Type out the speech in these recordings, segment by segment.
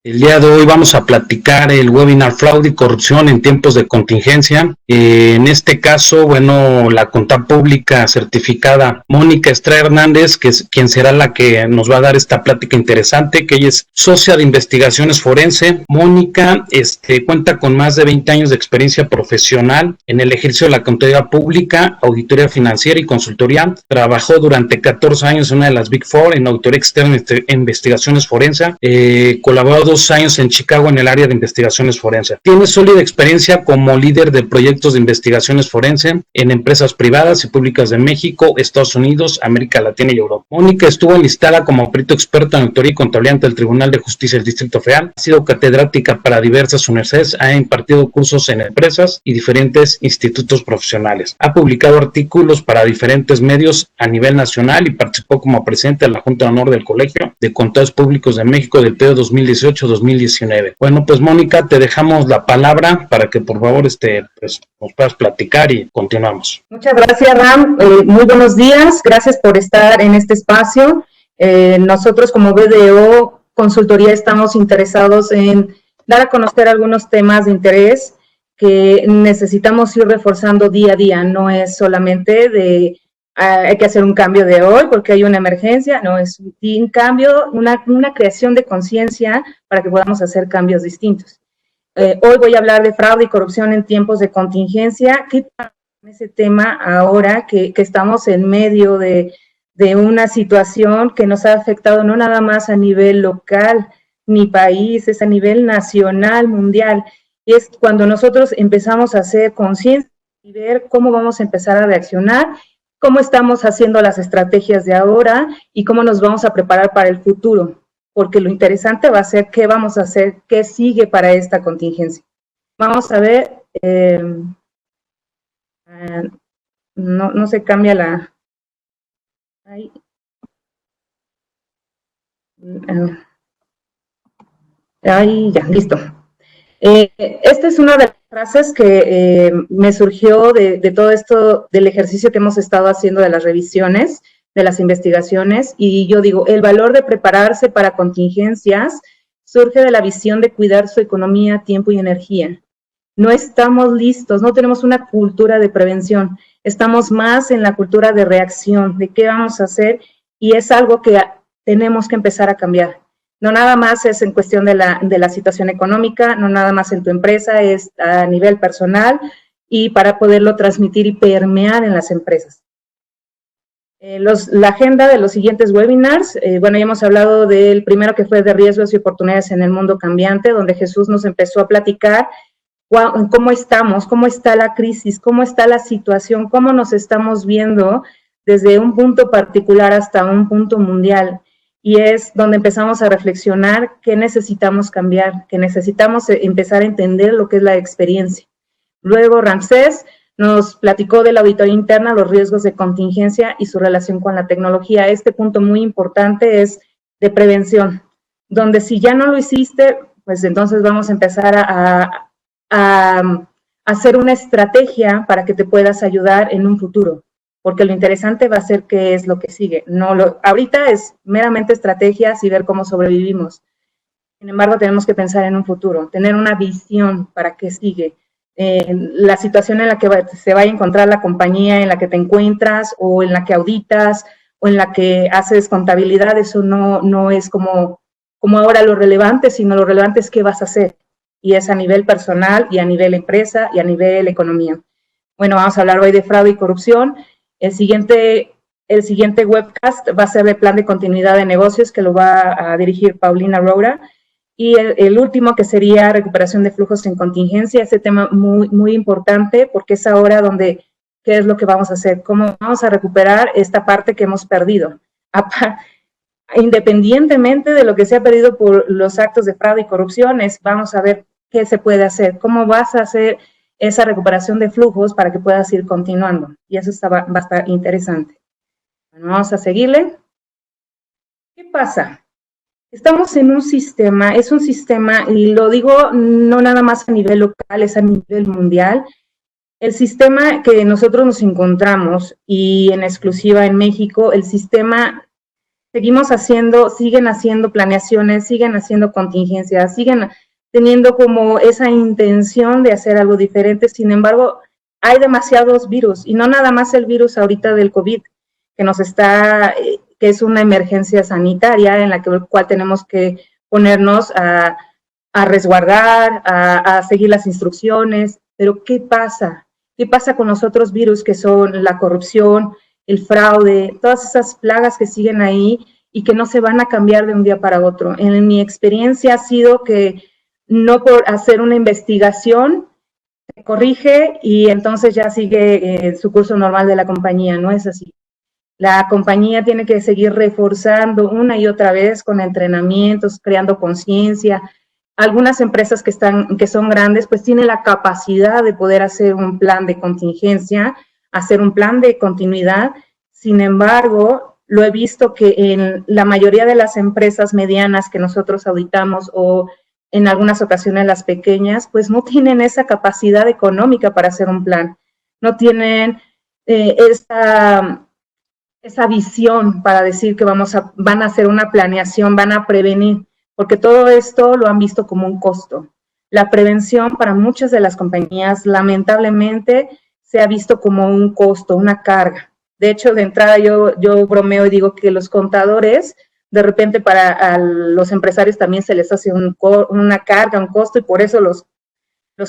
El día de hoy vamos a platicar el webinar Fraude y Corrupción en tiempos de contingencia. En este caso, bueno, la contable pública certificada Mónica Estrada Hernández, que es quien será la que nos va a dar esta plática interesante, que ella es socia de investigaciones forense. Mónica cuenta con más de 20 años de experiencia profesional en el ejercicio de la contabilidad pública, auditoría financiera y consultoría. Trabajó durante 14 años en una de las Big Four en auditoría externa e investigaciones forenses. Colaboró 2 años en Chicago en el área de investigaciones forenses. Tiene sólida experiencia como líder de proyectos de investigaciones forenses en empresas privadas y públicas de México, Estados Unidos, América Latina y Europa. Mónica estuvo enlistada como perito experto en auditoría y contabilidad ante el Tribunal de Justicia del Distrito Federal. Ha sido catedrática para diversas universidades, ha impartido cursos en empresas y diferentes institutos profesionales. Ha publicado artículos para diferentes medios a nivel nacional y participó como presidente de la Junta de Honor del Colegio de Contadores Públicos de México del periodo 2018-2019. Bueno, pues Mónica, te dejamos la palabra para que por favor pues, nos puedas platicar y continuamos. Muchas gracias, Ram. Muy buenos días. Gracias por estar en este espacio. Nosotros como BDO Consultoría estamos interesados en dar a conocer algunos temas de interés que necesitamos ir reforzando día a día. No es solamente de hay que hacer un cambio de hoy porque hay una emergencia, no, es un cambio, una creación de conciencia para que podamos hacer cambios distintos. Hoy voy a hablar de fraude y corrupción en tiempos de contingencia. ¿Qué pasa con ese tema ahora que estamos en medio de una situación que nos ha afectado no nada más a nivel local ni país, es a nivel nacional, mundial? Y es cuando nosotros empezamos a hacer conciencia y ver cómo vamos a empezar a reaccionar, cómo estamos haciendo las estrategias de ahora y cómo nos vamos a preparar para el futuro, porque lo interesante va a ser qué vamos a hacer, qué sigue para esta contingencia. Vamos a ver, no se cambia la... Ahí. Ahí ya, listo. Esta es una de las frases que me surgió de todo esto, del ejercicio que hemos estado haciendo de las revisiones, de las investigaciones, y yo digo, el valor de prepararse para contingencias surge de la visión de cuidar su economía, tiempo y energía. No estamos listos, no tenemos una cultura de prevención, estamos más en la cultura de reacción, de qué vamos a hacer, y es algo que tenemos que empezar a cambiar. No nada más es en cuestión de la situación económica, no nada más en tu empresa, es a nivel personal y para poderlo transmitir y permear en las empresas. La agenda de los siguientes webinars, bueno, ya hemos hablado del primero que fue de riesgos y oportunidades en el mundo cambiante, donde Jesús nos empezó a platicar cómo estamos, cómo está la crisis, cómo está la situación, cómo nos estamos viendo desde un punto particular hasta un punto mundial. Y es donde empezamos a reflexionar qué necesitamos cambiar, que necesitamos empezar a entender lo que es la experiencia. Luego Ramsés nos platicó de la auditoría interna, los riesgos de contingencia y su relación con la tecnología. Este punto muy importante es de prevención, donde si ya no lo hiciste, pues entonces vamos a empezar a hacer una estrategia para que te puedas ayudar en un futuro. Porque lo interesante va a ser qué es lo que sigue. Ahorita es meramente estrategias y ver cómo sobrevivimos. Sin embargo, tenemos que pensar en un futuro, tener una visión para qué sigue. La situación en la que se vaya a encontrar la compañía en la que te encuentras o en la que auditas o en la que haces contabilidad, eso no es como ahora lo relevante, sino lo relevante es qué vas a hacer. Y es a nivel personal y a nivel empresa y a nivel economía. Bueno, vamos a hablar hoy de fraude y corrupción. El siguiente webcast va a ser el plan de continuidad de negocios que lo va a dirigir Paulina Roura. Y el último que sería recuperación de flujos en contingencia, ese tema muy, muy importante porque es ahora donde, ¿qué es lo que vamos a hacer? ¿Cómo vamos a recuperar esta parte que hemos perdido? Independientemente de lo que se ha perdido por los actos de fraude y corrupción, vamos a ver qué se puede hacer, cómo vas a hacer esa recuperación de flujos para que puedas ir continuando. Y eso va a estar interesante. Bueno, vamos a seguirle. ¿Qué pasa? Estamos en un sistema, es un sistema, y lo digo no nada más a nivel local, es a nivel mundial. El sistema que nosotros nos encontramos, y en exclusiva en México, el sistema siguen haciendo planeaciones, siguen haciendo contingencias, siguen teniendo como esa intención de hacer algo diferente. Sin embargo, hay demasiados virus, y no nada más el virus ahorita del COVID, que es una emergencia sanitaria en la cual tenemos que ponernos a resguardar, a seguir las instrucciones. Pero ¿qué pasa? ¿Qué pasa con los otros virus que son la corrupción, el fraude, todas esas plagas que siguen ahí y que no se van a cambiar de un día para otro? En mi experiencia ha sido que no por hacer una investigación se corrige y entonces ya sigue su curso normal de la compañía. No es así. La compañía tiene que seguir reforzando una y otra vez con entrenamientos, creando conciencia. Algunas empresas que son grandes, pues tienen la capacidad de poder hacer un plan de contingencia, hacer un plan de continuidad. Sin embargo, lo he visto que en la mayoría de las empresas medianas que nosotros auditamos, o en algunas ocasiones las pequeñas, pues no tienen esa capacidad económica para hacer un plan. No tienen esa visión para decir que van a hacer una planeación, van a prevenir, porque todo esto lo han visto como un costo. La prevención para muchas de las compañías, lamentablemente, se ha visto como un costo, una carga. De hecho, de entrada yo bromeo y digo que los contadores, de repente a los empresarios también se les hace una carga, un costo, y por eso los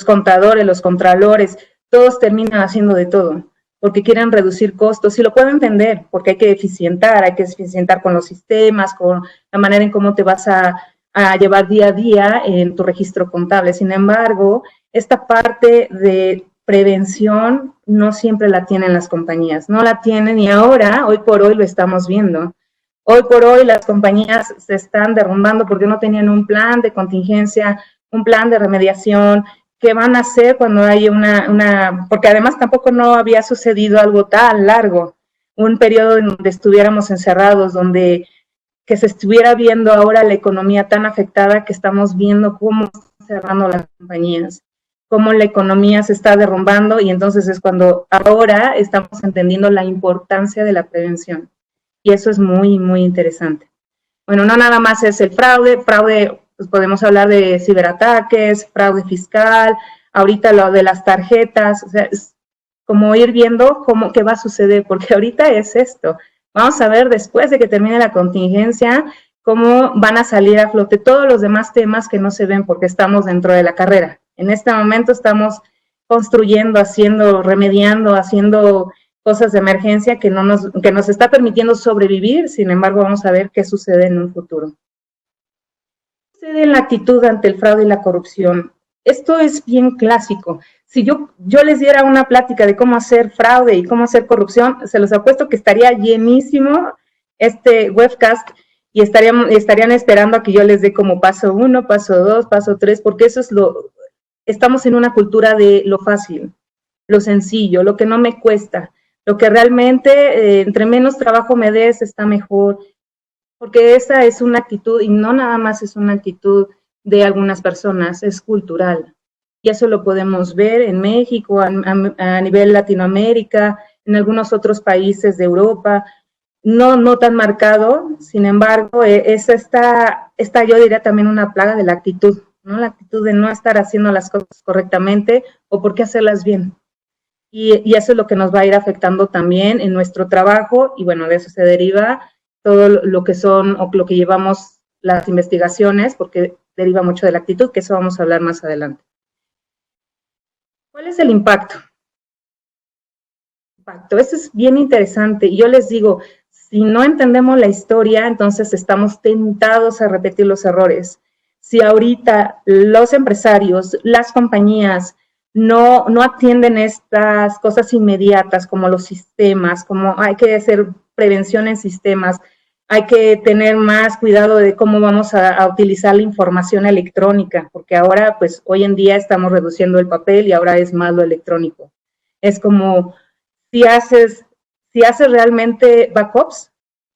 contadores, los contralores, todos terminan haciendo de todo, porque quieren reducir costos, y lo puedo entender, porque hay que eficientar con los sistemas, con la manera en cómo te vas a llevar día a día en tu registro contable. Sin embargo, esta parte de prevención no siempre la tienen las compañías, no la tienen, y ahora, hoy por hoy lo estamos viendo. Hoy por hoy las compañías se están derrumbando porque no tenían un plan de contingencia, un plan de remediación. ¿Qué van a hacer cuando hay porque además tampoco no había sucedido algo tan largo, un periodo en donde estuviéramos encerrados, que se estuviera viendo ahora la economía tan afectada, que estamos viendo cómo están cerrando las compañías, cómo la economía se está derrumbando, y entonces es cuando ahora estamos entendiendo la importancia de la prevención, y eso es muy, muy interesante. Bueno, no nada más es el fraude, pues podemos hablar de ciberataques, fraude fiscal, ahorita lo de las tarjetas, o sea, es como ir viendo qué va a suceder, porque ahorita es esto. Vamos a ver después de que termine la contingencia cómo van a salir a flote todos los demás temas que no se ven porque estamos dentro de la carrera. En este momento estamos construyendo, remediando, haciendo cosas de emergencia que nos está permitiendo sobrevivir. Sin embargo, vamos a ver qué sucede en un futuro. ¿Qué sucede en la actitud ante el fraude y la corrupción? Esto es bien clásico. Si yo les diera una plática de cómo hacer fraude y cómo hacer corrupción, se los apuesto que estaría llenísimo este webcast, y estarían esperando a que yo les dé como paso 1, paso 2, paso 3, porque eso es estamos en una cultura de lo fácil, lo sencillo, lo que no me cuesta, lo que realmente entre menos trabajo me des está mejor, porque esa es una actitud, y no nada más es una actitud de algunas personas, es cultural. Y eso lo podemos ver en México, a nivel Latinoamérica, en algunos otros países de Europa, no tan marcado. Sin embargo, es esta yo diría también una plaga de la actitud, ¿no? La actitud de no estar haciendo las cosas correctamente, o por qué hacerlas bien. Y eso es lo que nos va a ir afectando también en nuestro trabajo, y bueno, de eso se deriva todo lo que son, o lo que llevamos las investigaciones, porque deriva mucho de la actitud, que eso vamos a hablar más adelante. ¿Cuál es el impacto? Esto es bien interesante, y yo les digo, si no entendemos la historia, entonces estamos tentados a repetir los errores. Si ahorita los empresarios, las compañías, no atienden estas cosas inmediatas, como los sistemas, como hay que hacer prevención en sistemas, hay que tener más cuidado de cómo vamos a utilizar la información electrónica, porque ahora, pues, hoy en día estamos reduciendo el papel y ahora es más lo electrónico. Es como si haces realmente backups,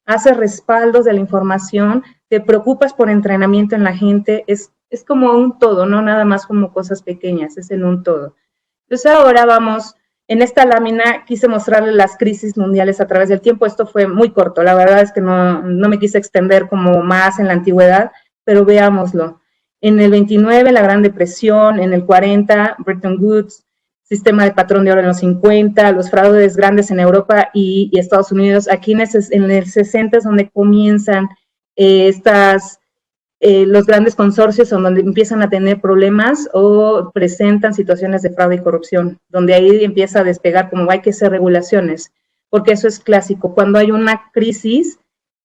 haces respaldos de la información, te preocupas por entrenamiento en la gente, es como un todo, no nada más como cosas pequeñas, es en un todo. Entonces ahora vamos En esta lámina quise mostrarles las crisis mundiales a través del tiempo. Esto fue muy corto, la verdad es que no me quise extender como más en la antigüedad, pero veámoslo. En el 29, la Gran Depresión; en el 40, Bretton Woods, sistema de patrón de oro en los 50, los fraudes grandes en Europa y Estados Unidos. Aquí en el 60 es donde comienzan los grandes consorcios, son donde empiezan a tener problemas o presentan situaciones de fraude y corrupción, donde ahí empieza a despegar como hay que hacer regulaciones, porque eso es clásico. Cuando hay una crisis,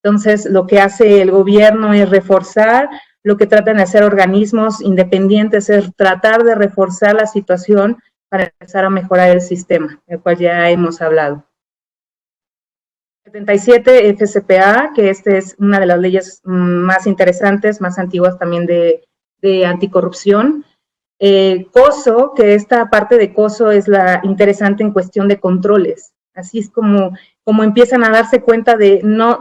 entonces lo que hace el gobierno es reforzar, lo que tratan de hacer organismos independientes es tratar de reforzar la situación para empezar a mejorar el sistema, del cual ya hemos hablado. 77, FCPA, que esta es una de las leyes más interesantes, más antiguas también de anticorrupción. COSO, que esta parte de COSO es la interesante en cuestión de controles. Así es como empiezan a darse cuenta de no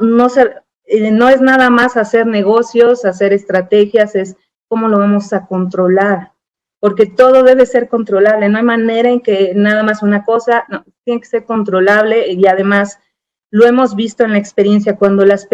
es nada más hacer negocios, hacer estrategias, es cómo lo vamos a controlar, porque todo debe ser controlable, no hay manera en que nada más una cosa, no, tiene que ser controlable. Y además lo hemos visto en la experiencia, cuando las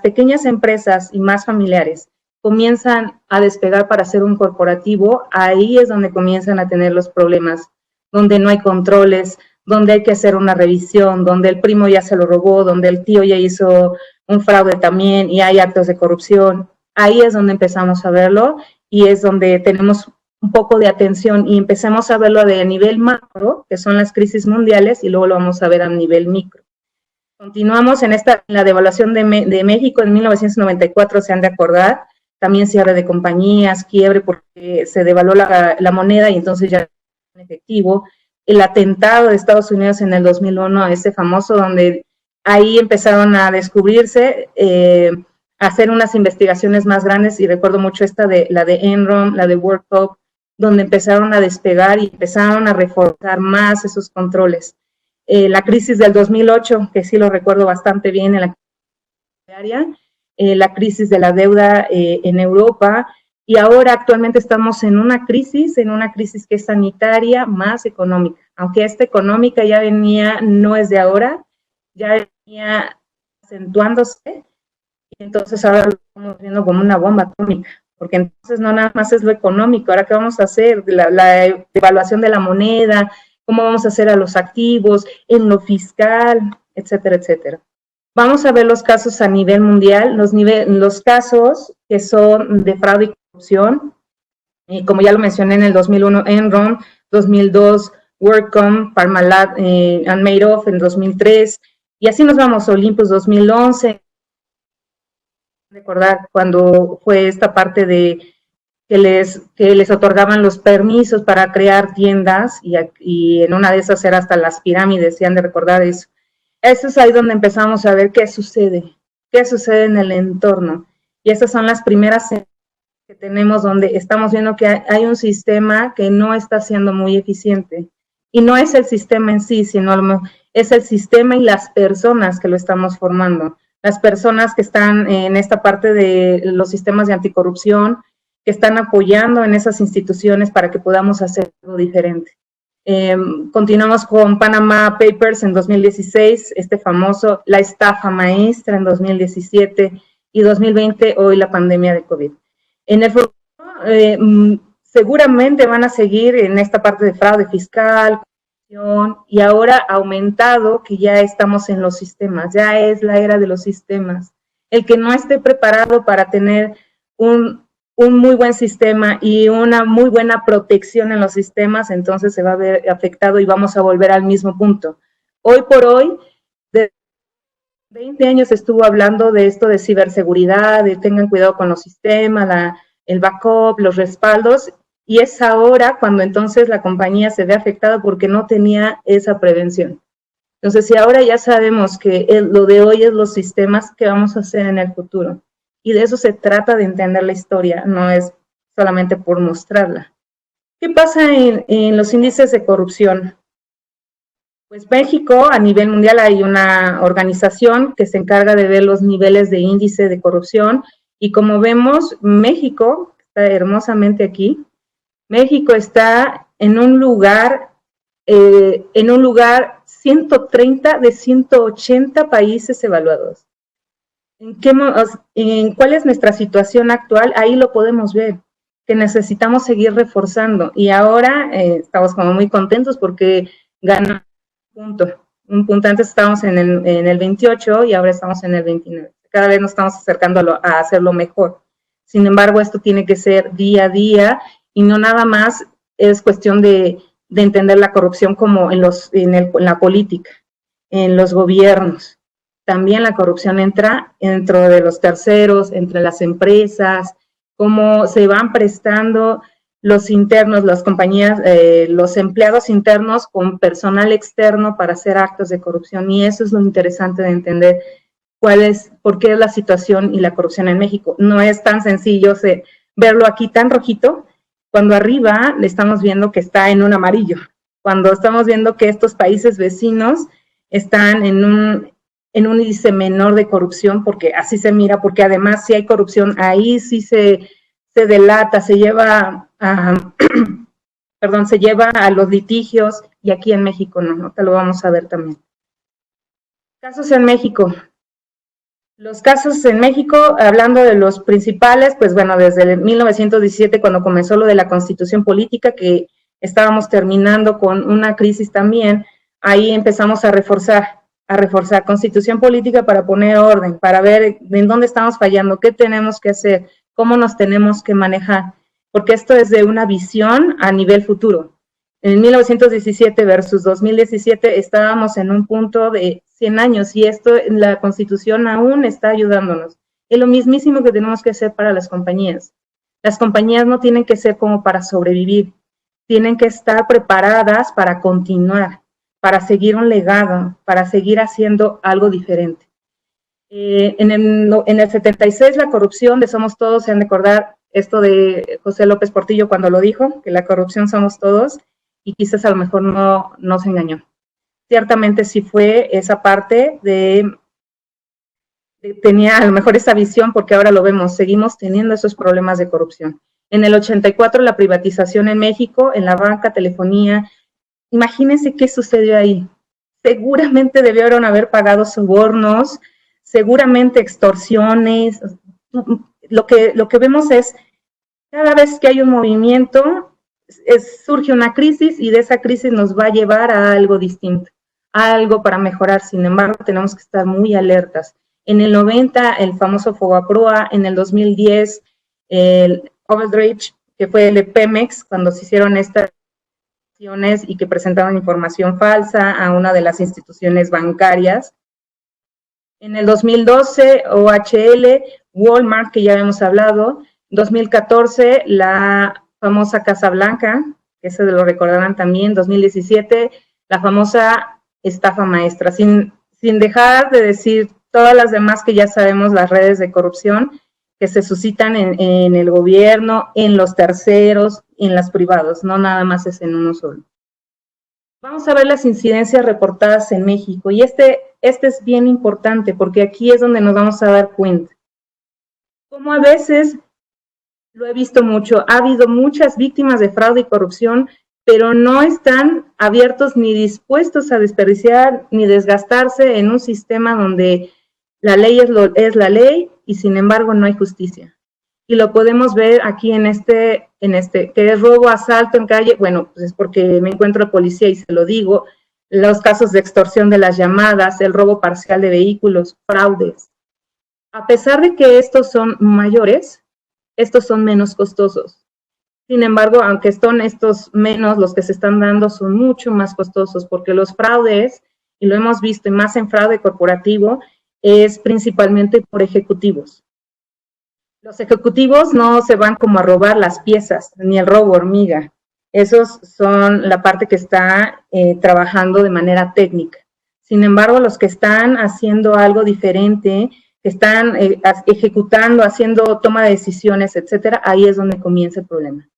pequeñas empresas y más familiares comienzan a despegar para ser un corporativo, ahí es donde comienzan a tener los problemas, donde no hay controles, donde hay que hacer una revisión, donde el primo ya se lo robó, donde el tío ya hizo un fraude también y hay actos de corrupción. Ahí es donde empezamos a verlo y es donde tenemos un poco de atención y empezamos a verlo de nivel macro, que son las crisis mundiales, y luego lo vamos a ver a nivel micro. Continuamos en la devaluación de México en 1994, se han de acordar, también cierre de compañías, quiebre porque se devaluó la moneda y entonces ya en efectivo. El atentado de Estados Unidos en el 2001, ese famoso, donde ahí empezaron a descubrirse, a hacer unas investigaciones más grandes, y recuerdo mucho la de Enron, la de World Cup, donde empezaron a despegar y empezaron a reforzar más esos controles. La crisis del 2008, que sí lo recuerdo bastante bien, en la área, la crisis de la deuda en Europa, y ahora actualmente estamos en una crisis que es sanitaria más económica, aunque esta económica ya venía, no es de ahora, ya venía acentuándose, y entonces ahora lo estamos viendo como una bomba atómica, porque entonces no nada más es lo económico, ahora qué vamos a hacer, la devaluación de la moneda, cómo vamos a hacer a los activos, en lo fiscal, etcétera, etcétera. Vamos a ver los casos a nivel mundial, los casos que son de fraude y corrupción, como ya lo mencioné, en el 2001 Enron, 2002 WorldCom, Parmalat and Madoff en 2003, y así nos vamos, Olympus 2011, recordar cuando fue esta parte de que les otorgaban los permisos para crear tiendas, y en una de esas era hasta las pirámides, si han de recordar eso. Eso es ahí donde empezamos a ver qué sucede en el entorno. Y esas son las primeras que tenemos, donde estamos viendo que hay un sistema que no está siendo muy eficiente. Y no es el sistema en sí, sino es el sistema y las personas que lo estamos formando. Las personas que están en esta parte de los sistemas de anticorrupción, que están apoyando en esas instituciones para que podamos hacer algo diferente. Continuamos con Panama Papers en 2016, famoso, la estafa maestra en 2017 y 2020, hoy la pandemia de COVID. En el futuro, seguramente van a seguir en esta parte de fraude fiscal, y ahora aumentado, que ya estamos en los sistemas, ya es la era de los sistemas. El que no esté preparado para tener un muy buen sistema y una muy buena protección en los sistemas, entonces se va a ver afectado y vamos a volver al mismo punto. Hoy por hoy, de 20 años estuvo hablando de esto de ciberseguridad, de tengan cuidado con los sistemas, el backup, los respaldos, y es ahora cuando entonces la compañía se ve afectada porque no tenía esa prevención. Entonces, si ahora ya sabemos que lo de hoy es los sistemas, ¿qué vamos a hacer en el futuro? Y de eso se trata, de entender la historia, no es solamente por mostrarla. ¿Qué pasa en los índices de corrupción? Pues México, a nivel mundial, hay una organización que se encarga de ver los niveles de índice de corrupción, y como vemos, México, está hermosamente aquí, México está en un lugar en un lugar 130 de 180 países evaluados. ¿En cuál es nuestra situación actual? Ahí lo podemos ver, que necesitamos seguir reforzando. Y ahora estamos como muy contentos porque ganamos un punto. Antes estábamos en el 28 y ahora estamos en el 29. Cada vez nos estamos acercando a hacerlo mejor. Sin embargo, esto tiene que ser día a día y no nada más es cuestión de entender la corrupción como en la política, en los gobiernos. También la corrupción entra dentro de los terceros, entre las empresas, cómo se van prestando los internos, las compañías, los empleados internos con personal externo para hacer actos de corrupción. Y eso es lo interesante de entender por qué es la situación y la corrupción en México. No es tan sencillo verlo aquí tan rojito, cuando arriba le estamos viendo que está en un amarillo, cuando estamos viendo que estos países vecinos están en un índice menor de corrupción, porque así se mira, porque además si hay corrupción, ahí sí se delata, se lleva a los litigios, y aquí en México no, te lo vamos a ver también. Casos en México. Los casos en México, hablando de los principales, pues bueno, desde 1917, cuando comenzó lo de la Constitución Política, que estábamos terminando con una crisis también, ahí empezamos a reforzar Constitución Política para poner orden, para ver en dónde estamos fallando, qué tenemos que hacer, cómo nos tenemos que manejar, porque esto es de una visión a nivel futuro. En 1917 versus 2017 estábamos en un punto de 100 años y la Constitución aún está ayudándonos. Es lo mismísimo que tenemos que hacer para las compañías. Las compañías no tienen que ser como para sobrevivir, tienen que estar preparadas para continuar, para seguir un legado, para seguir haciendo algo diferente. En el 76 la corrupción de Somos Todos, se han de acordar esto de José López Portillo cuando lo dijo, que la corrupción somos todos, y quizás a lo mejor no se engañó. Ciertamente sí fue esa parte tenía a lo mejor esa visión, porque ahora lo vemos, seguimos teniendo esos problemas de corrupción. En el 84 la privatización en México, en la banca, telefonía, imagínense qué sucedió ahí. Seguramente debieron haber pagado sobornos, seguramente extorsiones. Lo que vemos es, cada vez que hay un movimiento, surge una crisis y de esa crisis nos va a llevar a algo distinto, a algo para mejorar. Sin embargo, tenemos que estar muy alertas. En el 90, el famoso Fobaproa, en el 2010, el Overdreach, que fue el de Pemex, cuando se hicieron estas acciones y que presentaron información falsa a una de las instituciones bancarias. En el 2012, OHL, Walmart, que ya hemos hablado. 2014, la famosa Casa Blanca, que se lo recordarán también. 2017, la famosa estafa maestra. Sin dejar de decir todas las demás que ya sabemos, las redes de corrupción que se suscitan en el gobierno, en los terceros, en los privados, no nada más es en uno solo. Vamos a ver las incidencias reportadas en México, y este es bien importante porque aquí es donde nos vamos a dar cuenta. Como a veces, lo he visto mucho, ha habido muchas víctimas de fraude y corrupción, pero no están abiertos ni dispuestos a desperdiciar ni desgastarse en un sistema donde la ley es la ley y sin embargo no hay justicia. Y lo podemos ver aquí en este, que es robo, asalto en calle. Bueno, pues es porque me encuentro policía y se lo digo. Los casos de extorsión de las llamadas, el robo parcial de vehículos, fraudes. A pesar de que estos son mayores, estos son menos costosos. Sin embargo, aunque son estos menos, los que se están dando son mucho más costosos, porque los fraudes, y lo hemos visto, y más en fraude corporativo, es principalmente por ejecutivos. Los ejecutivos no se van como a robar las piezas, ni el robo hormiga. Esos son la parte que está trabajando de manera técnica. Sin embargo, los que están haciendo algo diferente, que están ejecutando, haciendo toma de decisiones, etcétera, ahí es donde comienza el problema.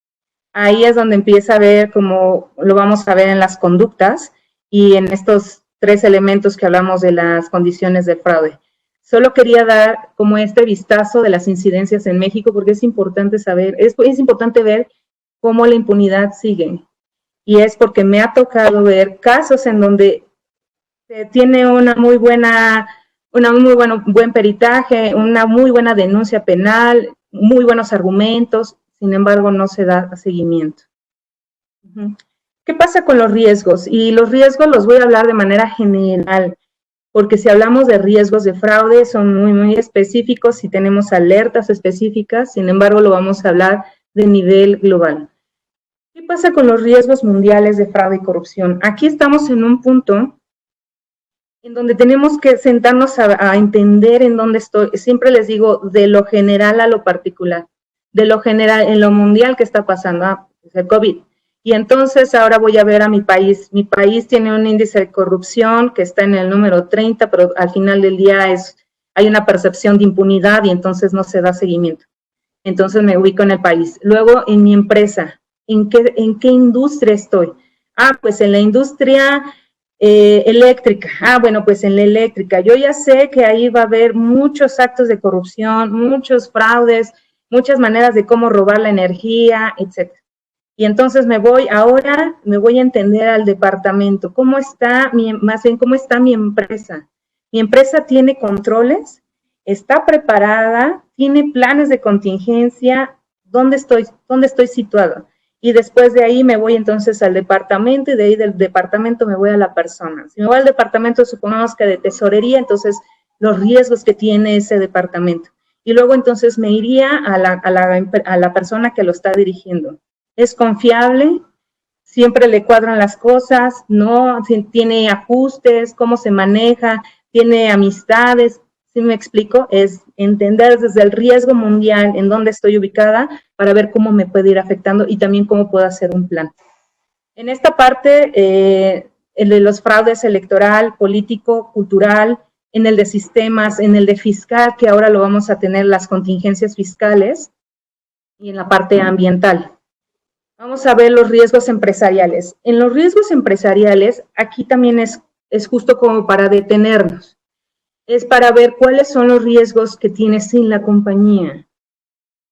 Ahí es donde empieza a ver, como lo vamos a ver en las conductas y en estos 3 elementos que hablamos de las condiciones de fraude. Solo quería dar como este vistazo de las incidencias en México, porque es importante saber, es importante ver cómo la impunidad sigue. y es porque me ha tocado ver casos en donde se tiene buen peritaje, una muy buena denuncia penal, muy buenos argumentos, sin embargo no se da seguimiento. ¿Qué pasa con los riesgos? Y los riesgos los voy a hablar de manera general, porque si hablamos de riesgos de fraude son muy, muy específicos y tenemos alertas específicas, sin embargo lo vamos a hablar de nivel global. ¿Qué pasa con los riesgos mundiales de fraude y corrupción? Aquí estamos en un punto en donde tenemos que sentarnos a entender en dónde estoy. Siempre les digo, de lo general a lo particular. De lo general, en lo mundial, ¿qué está pasando? El COVID. Y entonces ahora voy a ver a mi país. Mi país tiene un índice de corrupción que está en el número 30, pero al final del día hay una percepción de impunidad y entonces no se da seguimiento. Entonces me ubico en el país. Luego, en mi empresa, ¿en qué industria estoy? Pues en la industria eléctrica. Bueno, pues en la eléctrica. Yo ya sé que ahí va a haber muchos actos de corrupción, muchos fraudes, muchas maneras de cómo robar la energía, etc. Y entonces me voy a entender al departamento. ¿Cómo está mi empresa? Mi empresa tiene controles, está preparada, tiene planes de contingencia. ¿Dónde estoy situado? Y después de ahí me voy entonces al departamento y de ahí del departamento me voy a la persona. Si me voy al departamento, supongamos que de tesorería, entonces los riesgos que tiene ese departamento. Y luego entonces me iría a la persona que lo está dirigiendo. ¿Es confiable? ¿Siempre le cuadran las cosas? ¿No? ¿Tiene ajustes? ¿Cómo se maneja? ¿Tiene amistades? ¿Sí me explico? Es entender desde el riesgo mundial en dónde estoy ubicada para ver cómo me puede ir afectando y también cómo puedo hacer un plan. En esta parte, el de los fraudes electoral, político, cultural, en el de sistemas, en el de fiscal, que ahora lo vamos a tener las contingencias fiscales, y en la parte ambiental. Vamos a ver los riesgos empresariales. En los riesgos empresariales, aquí también es justo como para detenernos. Es para ver cuáles son los riesgos que tiene sin la compañía.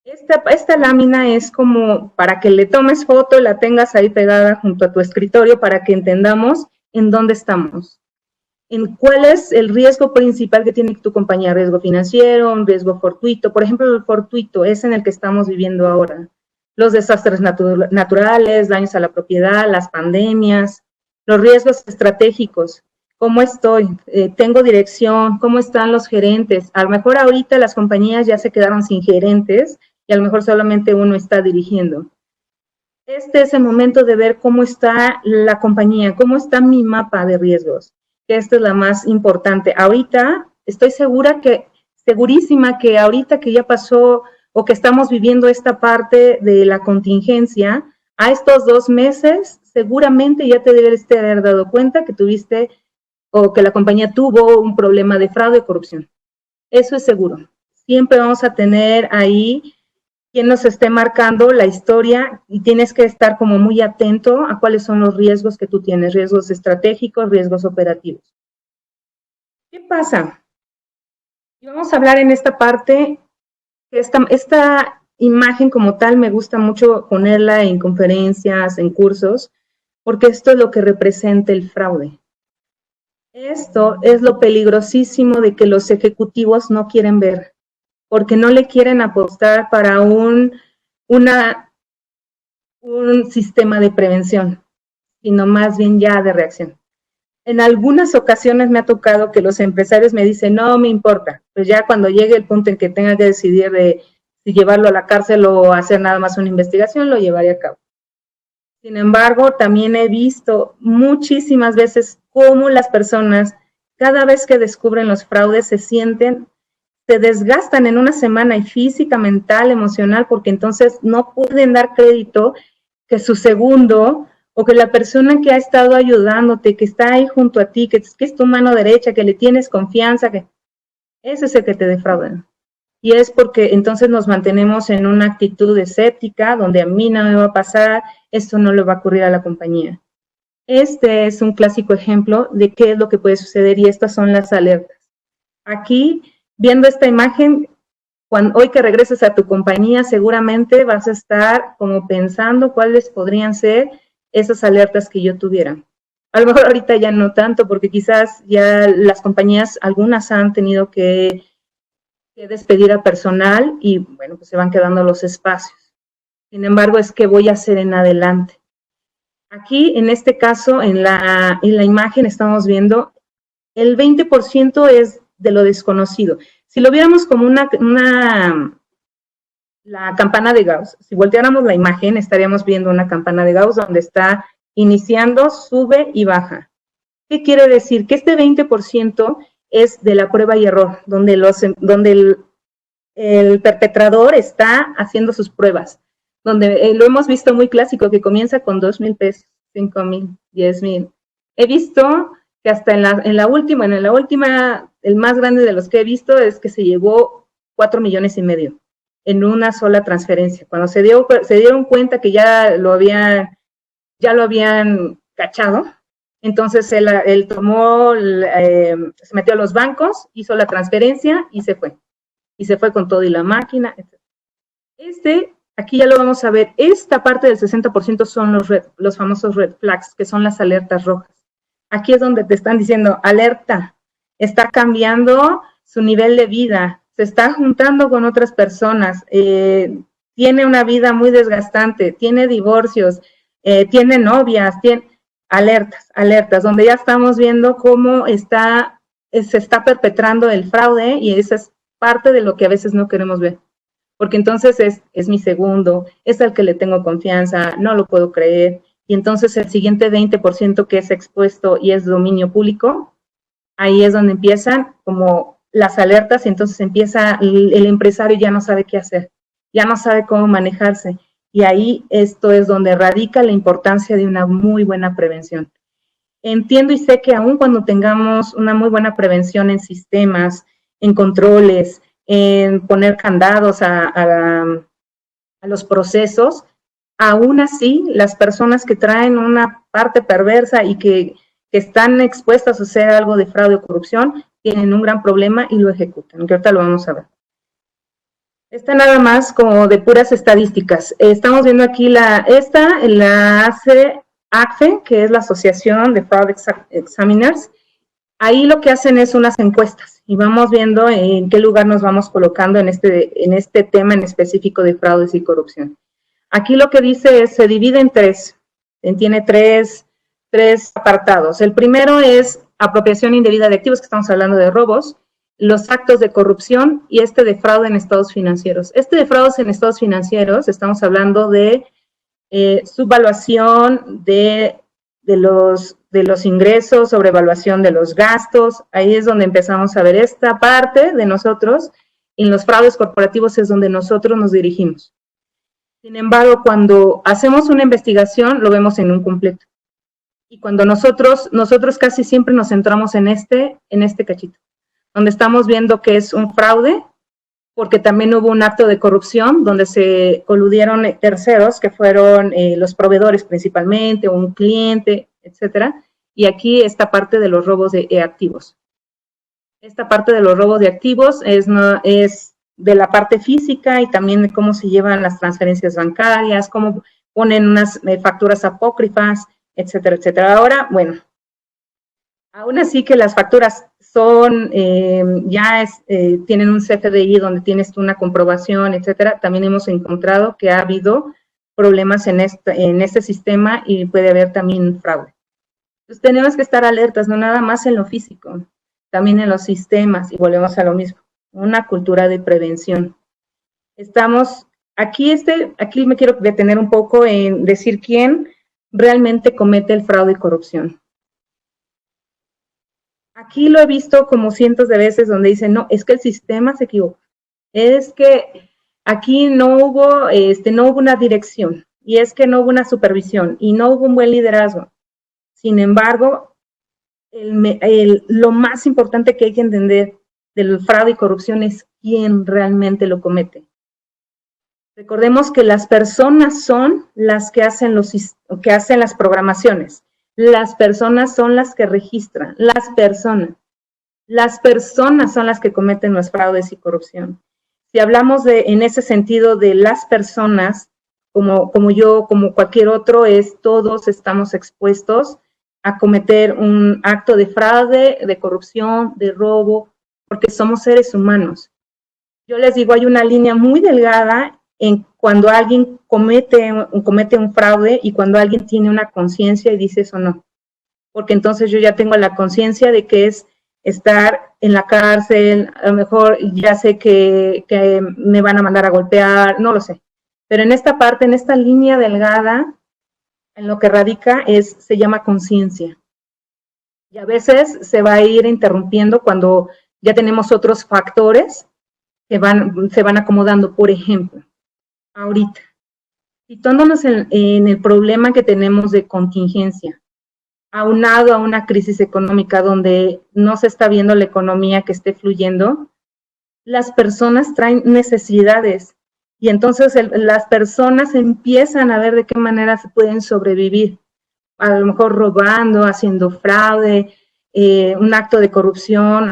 Esta lámina es como para que le tomes foto, la tengas ahí pegada junto a tu escritorio para que entendamos en dónde estamos. En cuál es el riesgo principal que tiene tu compañía, riesgo financiero, un riesgo fortuito. Por ejemplo, el fortuito es en el que estamos viviendo ahora. Los desastres naturales, daños a la propiedad, las pandemias, los riesgos estratégicos. ¿Cómo estoy? ¿Tengo dirección? ¿Cómo están los gerentes? A lo mejor ahorita las compañías ya se quedaron sin gerentes y a lo mejor solamente uno está dirigiendo. Este es el momento de ver cómo está la compañía, cómo está mi mapa de riesgos. Esta es la más importante. Ahorita estoy segurísima que ahorita que ya pasó o que estamos viviendo esta parte de la contingencia, a estos 2 meses seguramente ya te debes haber dado cuenta que tuviste o que la compañía tuvo un problema de fraude o corrupción. Eso es seguro. Siempre vamos a tener ahí quien nos esté marcando la historia y tienes que estar como muy atento a cuáles son los riesgos que tú tienes, riesgos estratégicos, riesgos operativos. ¿Qué pasa? Y vamos a hablar en esta parte, esta imagen como tal me gusta mucho ponerla en conferencias, en cursos, porque esto es lo que representa el fraude. Esto es lo peligrosísimo de que los ejecutivos no quieren ver, porque no le quieren apostar para un sistema de prevención, sino más bien ya de reacción. En algunas ocasiones me ha tocado que los empresarios me dicen, no me importa, pues ya cuando llegue el punto en que tenga que decidir de si llevarlo a la cárcel o hacer nada más una investigación, lo llevaré a cabo. Sin embargo, también he visto muchísimas veces cómo las personas, cada vez que descubren los fraudes, se desgastan en una semana y física, mental, emocional, porque entonces no pueden dar crédito que su segundo o que la persona que ha estado ayudándote, que está ahí junto a ti, que es tu mano derecha, que le tienes confianza, que ese es el que te defraudan. Y es porque entonces nos mantenemos en una actitud escéptica, donde a mí no me va a pasar, esto no le va a ocurrir a la compañía. Este es un clásico ejemplo de qué es lo que puede suceder y estas son las alertas. Aquí, viendo esta imagen, hoy que regreses a tu compañía, seguramente vas a estar como pensando cuáles podrían ser esas alertas que yo tuviera. A lo mejor ahorita ya no tanto, porque quizás ya las compañías, algunas han tenido que despedir a personal y, bueno, pues se van quedando los espacios. Sin embargo, es que voy a hacer en adelante. Aquí, en este caso, en la imagen estamos viendo el 20% es de lo desconocido. Si lo viéramos como la campana de Gauss, si volteáramos la imagen, estaríamos viendo una campana de Gauss donde está iniciando, sube y baja. ¿Qué quiere decir? Que este 20% es de la prueba y error, donde el perpetrador está haciendo sus pruebas, donde lo hemos visto muy clásico, que comienza con 2,000 pesos, 5,000, 10,000. He visto que hasta en la última, el más grande de los que he visto es que se llevó 4,5 millones en una sola transferencia. Cuando se dieron cuenta que ya lo habían cachado, entonces él tomó, se metió a los bancos, hizo la transferencia y se fue. Y se fue con todo y la máquina, etc. Aquí ya lo vamos a ver, esta parte del 60% son los famosos red flags, que son las alertas rojas. Aquí es donde te están diciendo, alerta, está cambiando su nivel de vida, se está juntando con otras personas, tiene una vida muy desgastante, tiene divorcios, tiene novias, tiene alertas, donde ya estamos viendo cómo se está perpetrando el fraude, y esa es parte de lo que a veces no queremos ver. Porque entonces es mi segundo, es al que le tengo confianza, no lo puedo creer, y entonces el siguiente 20% que es expuesto y es dominio público, ahí es donde empiezan como las alertas, y entonces empieza el empresario ya no sabe qué hacer, ya no sabe cómo manejarse, y ahí esto es donde radica la importancia de una muy buena prevención. Entiendo y sé que aun cuando tengamos una muy buena prevención en sistemas, en controles, en poner candados a los procesos, aún así las personas que traen una parte perversa y que están expuestas a hacer algo de fraude o corrupción, tienen un gran problema y lo ejecutan, que ahorita lo vamos a ver. Esta nada más como de puras estadísticas. Estamos viendo aquí la hace ACFE, que es la Asociación de Fraud Examiners. Ahí lo que hacen es unas encuestas y vamos viendo en qué lugar nos vamos colocando en este tema en específico de fraudes y corrupción. Aquí lo que dice es, se divide en tres, tiene tres apartados. El primero es apropiación indebida de activos, que estamos hablando de robos, los actos de corrupción y de fraude en estados financieros. De fraudes en estados financieros, estamos hablando de subvaluación de los ingresos, sobrevaluación de los gastos. Ahí es donde empezamos a ver esta parte de nosotros. En los fraudes corporativos es donde nosotros nos dirigimos. Sin embargo, cuando hacemos una investigación, lo vemos en un completo. Y cuando nosotros casi siempre nos centramos en este cachito, donde estamos viendo que es un fraude, porque también hubo un acto de corrupción donde se coludieron terceros, que fueron los proveedores principalmente, o un cliente, etcétera. Y aquí esta parte de los robos de activos. Esta parte de los robos de activos es de la parte física y también de cómo se llevan las transferencias bancarias, cómo ponen unas facturas apócrifas, etcétera, etcétera. Ahora, bueno, aún así que las facturas son, tienen un CFDI donde tienes una comprobación, etcétera, también hemos encontrado que ha habido problemas en este sistema y puede haber también fraude. Entonces tenemos que estar alertas, no nada más en lo físico, también en los sistemas, y volvemos a lo mismo, una cultura de prevención. Aquí me quiero detener un poco en decir quién realmente comete el fraude y corrupción. Aquí lo he visto como cientos de veces donde dicen, no, es que el sistema se equivocó, es que aquí no hubo una dirección, y es que no hubo una supervisión, y no hubo un buen liderazgo. Sin embargo, lo más importante que hay que entender del fraude y corrupción es quién realmente lo comete. Recordemos que las personas son las que hacen las programaciones. Las personas son las que registran, las personas son las que cometen los fraudes y corrupción. Si hablamos en ese sentido de las personas, como yo, como cualquier otro, todos estamos expuestos a cometer un acto de fraude, de corrupción, de robo, porque somos seres humanos. Yo les digo, hay una línea muy delgada en cuando alguien comete un fraude y cuando alguien tiene una conciencia y dice eso no. Porque entonces yo ya tengo la conciencia de que es estar en la cárcel, a lo mejor ya sé que me van a mandar a golpear, no lo sé. Pero en esta parte, en esta línea delgada, en lo que radica se llama conciencia. Y a veces se va a ir interrumpiendo cuando ya tenemos otros factores que se van acomodando. Por ejemplo, ahorita, situándonos en el problema que tenemos de contingencia, aunado a una crisis económica donde no se está viendo la economía que esté fluyendo, las personas traen necesidades y entonces las personas empiezan a ver de qué manera se pueden sobrevivir, a lo mejor robando, haciendo fraude, un acto de corrupción,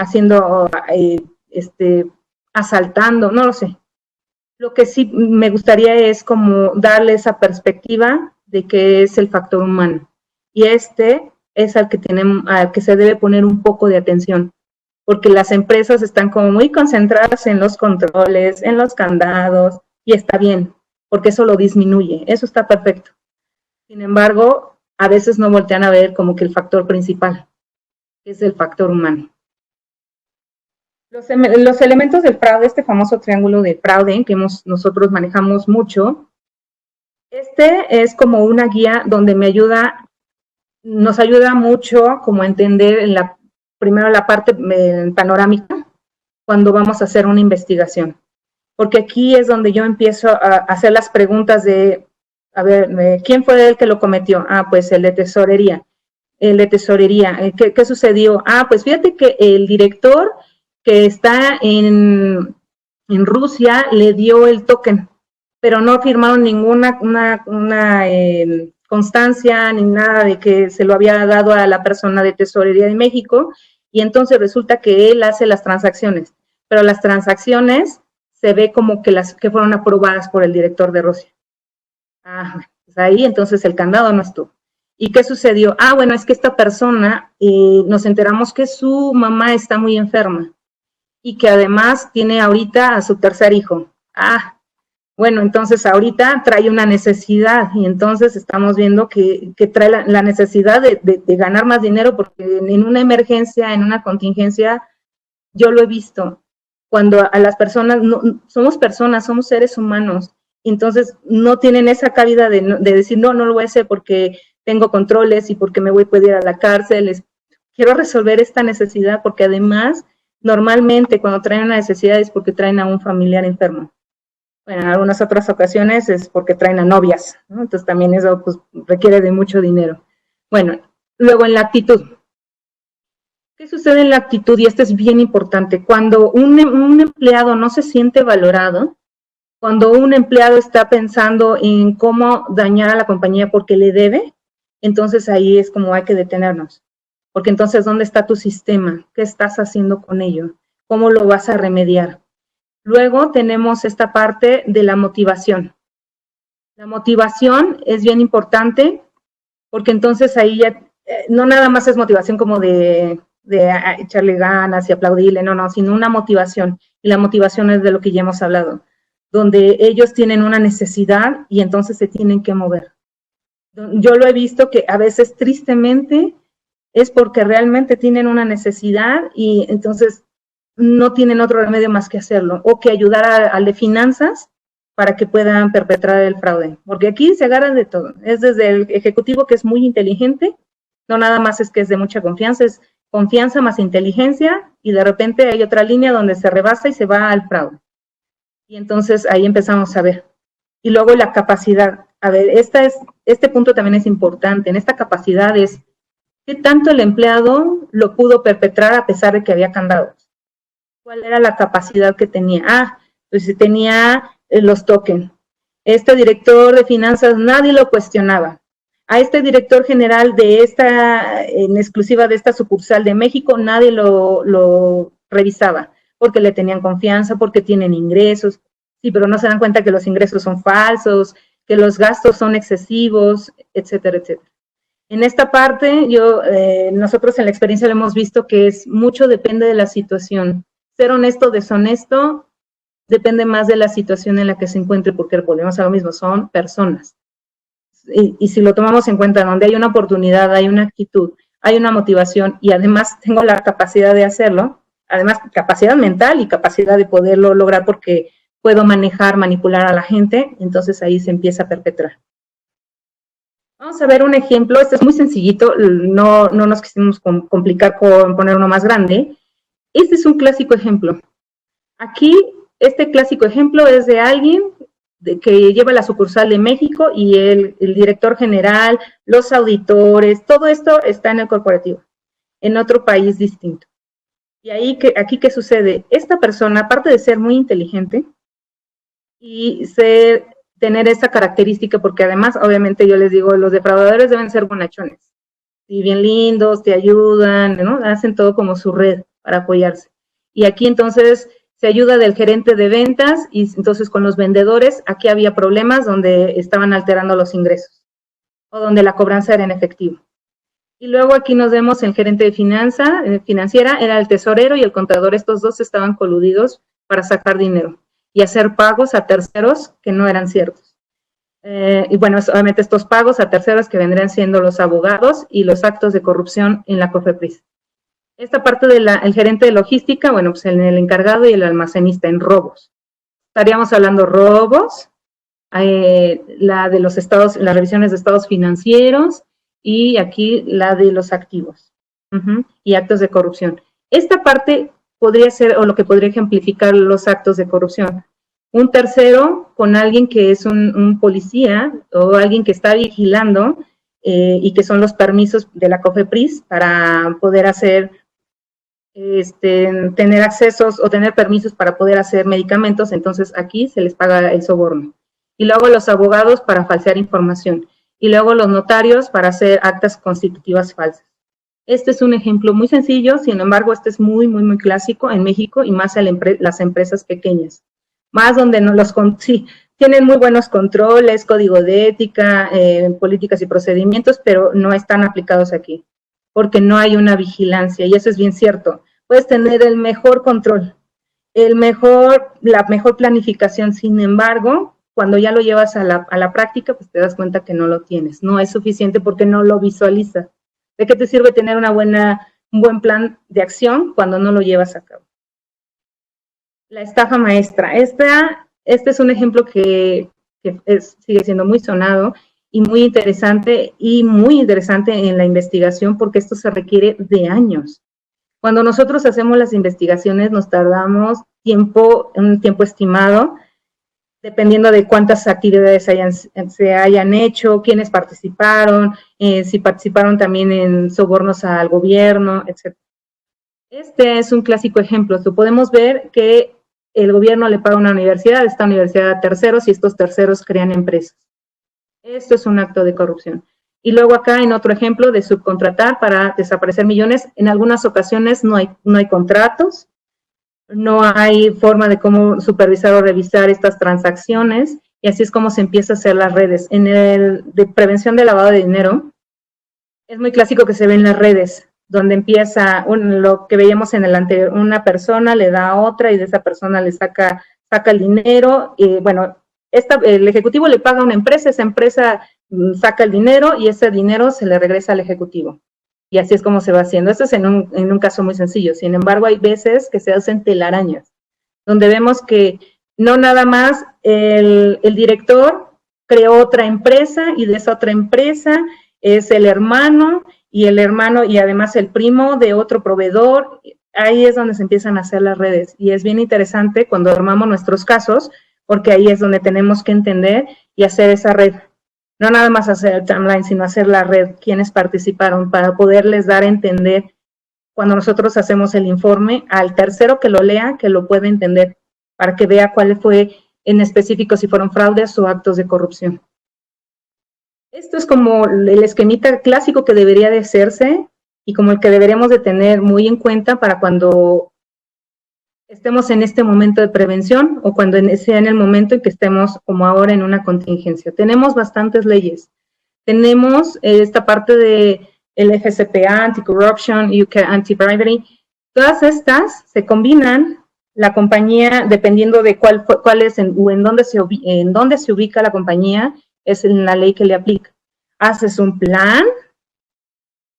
asaltando, no lo sé. Lo que sí me gustaría es como darle esa perspectiva de que es el factor humano. Y es al que se debe poner un poco de atención, porque las empresas están como muy concentradas en los controles, en los candados, y está bien, porque eso lo disminuye, eso está perfecto. Sin embargo, a veces no voltean a ver como que el factor principal, que es el factor humano. Los elementos del fraude, este famoso triángulo de fraude que nosotros manejamos mucho, es como una guía donde nos ayuda mucho como a entender primero la parte panorámica cuando vamos a hacer una investigación. Porque aquí es donde yo empiezo a hacer las preguntas de, a ver, ¿quién fue el que lo cometió? Ah, pues el de tesorería. ¿Qué sucedió? Ah, pues fíjate que el director que está en Rusia le dio el token, pero no firmaron ninguna constancia ni nada de que se lo había dado a la persona de Tesorería de México, y entonces resulta que él hace las transacciones, pero las transacciones se ve como que fueron aprobadas por el director de Rusia. Ah, pues ahí entonces el candado no estuvo. ¿Y qué sucedió? Ah, bueno, es que esta persona, nos enteramos que su mamá está muy enferma y que además tiene ahorita a su tercer hijo. Ah, bueno, entonces ahorita trae una necesidad y entonces estamos viendo que trae la necesidad de ganar más dinero, porque en una emergencia, en una contingencia, yo lo he visto, cuando a las personas, somos seres humanos, entonces no tienen esa cabida de decir, no lo voy a hacer porque tengo controles y porque me puedo ir a la cárcel, quiero resolver esta necesidad, porque además, normalmente cuando traen una necesidad es porque traen a un familiar enfermo. Bueno, en algunas otras ocasiones es porque traen a novias, ¿no? Entonces también eso pues, requiere de mucho dinero. Bueno, luego en la actitud. ¿Qué sucede en la actitud? Y esto es bien importante. Cuando un empleado no se siente valorado, cuando un empleado está pensando en cómo dañar a la compañía porque le debe, entonces ahí es como hay que detenernos. Porque entonces, ¿dónde está tu sistema? ¿Qué estás haciendo con ello? ¿Cómo lo vas a remediar? Luego tenemos esta parte de la motivación. La motivación es bien importante porque entonces ahí ya no nada más es motivación como de echarle ganas y aplaudirle, no, sino una motivación. Y la motivación es de lo que ya hemos hablado, donde ellos tienen una necesidad y entonces se tienen que mover. Yo lo he visto que a veces tristemente es porque realmente tienen una necesidad y entonces no tienen otro remedio más que hacerlo, o que ayudar al de finanzas para que puedan perpetrar el fraude, porque aquí se agarran de todo, es desde el ejecutivo que es muy inteligente, no nada más es que es de mucha confianza, es confianza más inteligencia, y de repente hay otra línea donde se rebasa y se va al fraude, y entonces ahí empezamos a ver. Y luego la capacidad, a ver, este punto también es importante, en esta capacidad es, ¿qué tanto el empleado lo pudo perpetrar a pesar de que había candados? ¿Cuál era la capacidad que tenía? Ah, pues tenía los tokens. Este director de finanzas nadie lo cuestionaba. A este director general en exclusiva de esta sucursal de México, nadie lo revisaba, porque le tenían confianza, porque tienen ingresos. Sí, pero no se dan cuenta que los ingresos son falsos, que los gastos son excesivos, etcétera, etcétera. En esta parte, nosotros en la experiencia lo hemos visto que mucho depende de la situación. Ser honesto o deshonesto depende más de la situación en la que se encuentre, porque volvemos a lo mismo, son personas. Y si lo tomamos en cuenta, donde hay una oportunidad, hay una actitud, hay una motivación, y además tengo la capacidad de hacerlo, además capacidad mental y capacidad de poderlo lograr porque puedo manejar, manipular a la gente, entonces ahí se empieza a perpetrar. Vamos a ver un ejemplo, este es muy sencillito, no nos quisimos complicar con poner uno más grande. Este es un clásico ejemplo. Aquí, este clásico ejemplo es de alguien que lleva la sucursal de México y el director general, los auditores, todo esto está en el corporativo, en otro país distinto. Y aquí, ¿qué sucede? Esta persona, aparte de ser muy inteligente y tener esa característica, porque además, obviamente, yo les digo, los defraudadores deben ser bonachones, y bien lindos, te ayudan, ¿no? Hacen todo como su red para apoyarse. Y aquí, entonces, se ayuda del gerente de ventas, y entonces con los vendedores, aquí había problemas donde estaban alterando los ingresos, o donde la cobranza era en efectivo. Y luego aquí nos vemos el gerente de financiera, era el tesorero y el contador, estos dos estaban coludidos para sacar dinero y hacer pagos a terceros que no eran ciertos. Y bueno, obviamente estos pagos a terceros que vendrían siendo los abogados y los actos de corrupción en la COFEPRIS. Esta parte del gerente de logística, bueno, pues el encargado y el almacenista en robos. Estaríamos hablando robos, la de los estados, las revisiones de estados financieros y aquí la de los activos y actos de corrupción. Esta parte podría ser, o lo que podría ejemplificar los actos de corrupción. Un tercero con alguien que es un policía o alguien que está vigilando y que son los permisos de la COFEPRIS para poder hacer, tener accesos o tener permisos para poder hacer medicamentos, entonces aquí se les paga el soborno. Y luego los abogados para falsear información. Y luego los notarios para hacer actas constitutivas falsas. Este es un ejemplo muy sencillo, sin embargo, este es muy, muy, muy clásico en México y más en las empresas pequeñas. Más donde sí, tienen muy buenos controles, código de ética, políticas y procedimientos, pero no están aplicados aquí, porque no hay una vigilancia, y eso es bien cierto. Puedes tener el mejor control, la mejor planificación, sin embargo, cuando ya lo llevas a la práctica, pues te das cuenta que no lo tienes, no es suficiente porque no lo visualizas. ¿De qué te sirve tener un buen plan de acción cuando no lo llevas a cabo? La estafa maestra. Este es un ejemplo que sigue siendo muy sonado y muy interesante en la investigación porque esto se requiere de años. Cuando nosotros hacemos las investigaciones nos tardamos un tiempo estimado, dependiendo de cuántas actividades se hayan hecho, quiénes participaron, si participaron también en sobornos al gobierno, etc. Este es un clásico ejemplo. Podemos ver que el gobierno le paga a una universidad, esta universidad a terceros, y estos terceros crean empresas. Esto es un acto de corrupción. Y luego acá en otro ejemplo de subcontratar para desaparecer millones, en algunas ocasiones no hay contratos, no hay forma de cómo supervisar o revisar estas transacciones, y así es como se empieza a hacer las redes. En el de prevención de lavado de dinero, es muy clásico que se ve en las redes, donde empieza lo que veíamos en el anterior, una persona le da a otra y de esa persona le saca el dinero, y bueno, el ejecutivo le paga a una empresa, esa empresa saca el dinero y ese dinero se le regresa al ejecutivo. Y así es como se va haciendo. Esto es en un caso muy sencillo. Sin embargo, hay veces que se hacen telarañas, donde vemos que no nada más el director creó otra empresa y de esa otra empresa es el hermano y además el primo de otro proveedor. Ahí es donde se empiezan a hacer las redes. Y es bien interesante cuando armamos nuestros casos, porque ahí es donde tenemos que entender y hacer esa red. No nada más hacer el timeline, sino hacer la red, quienes participaron, para poderles dar a entender, cuando nosotros hacemos el informe, al tercero que lo lea, que lo pueda entender, para que vea cuál fue en específico, si fueron fraudes o actos de corrupción. Esto es como el esquemita clásico que debería de hacerse y como el que deberíamos de tener muy en cuenta para cuando estemos en este momento de prevención o cuando sea en el momento en que estemos como ahora en una contingencia. Tenemos bastantes leyes. Tenemos esta parte de el FCPA, Anti-Corruption, UK Anti-Bribery. Todas estas se combinan. La compañía, dependiendo de cuál es o en dónde se ubica la compañía, es en la ley que le aplica. Haces un plan,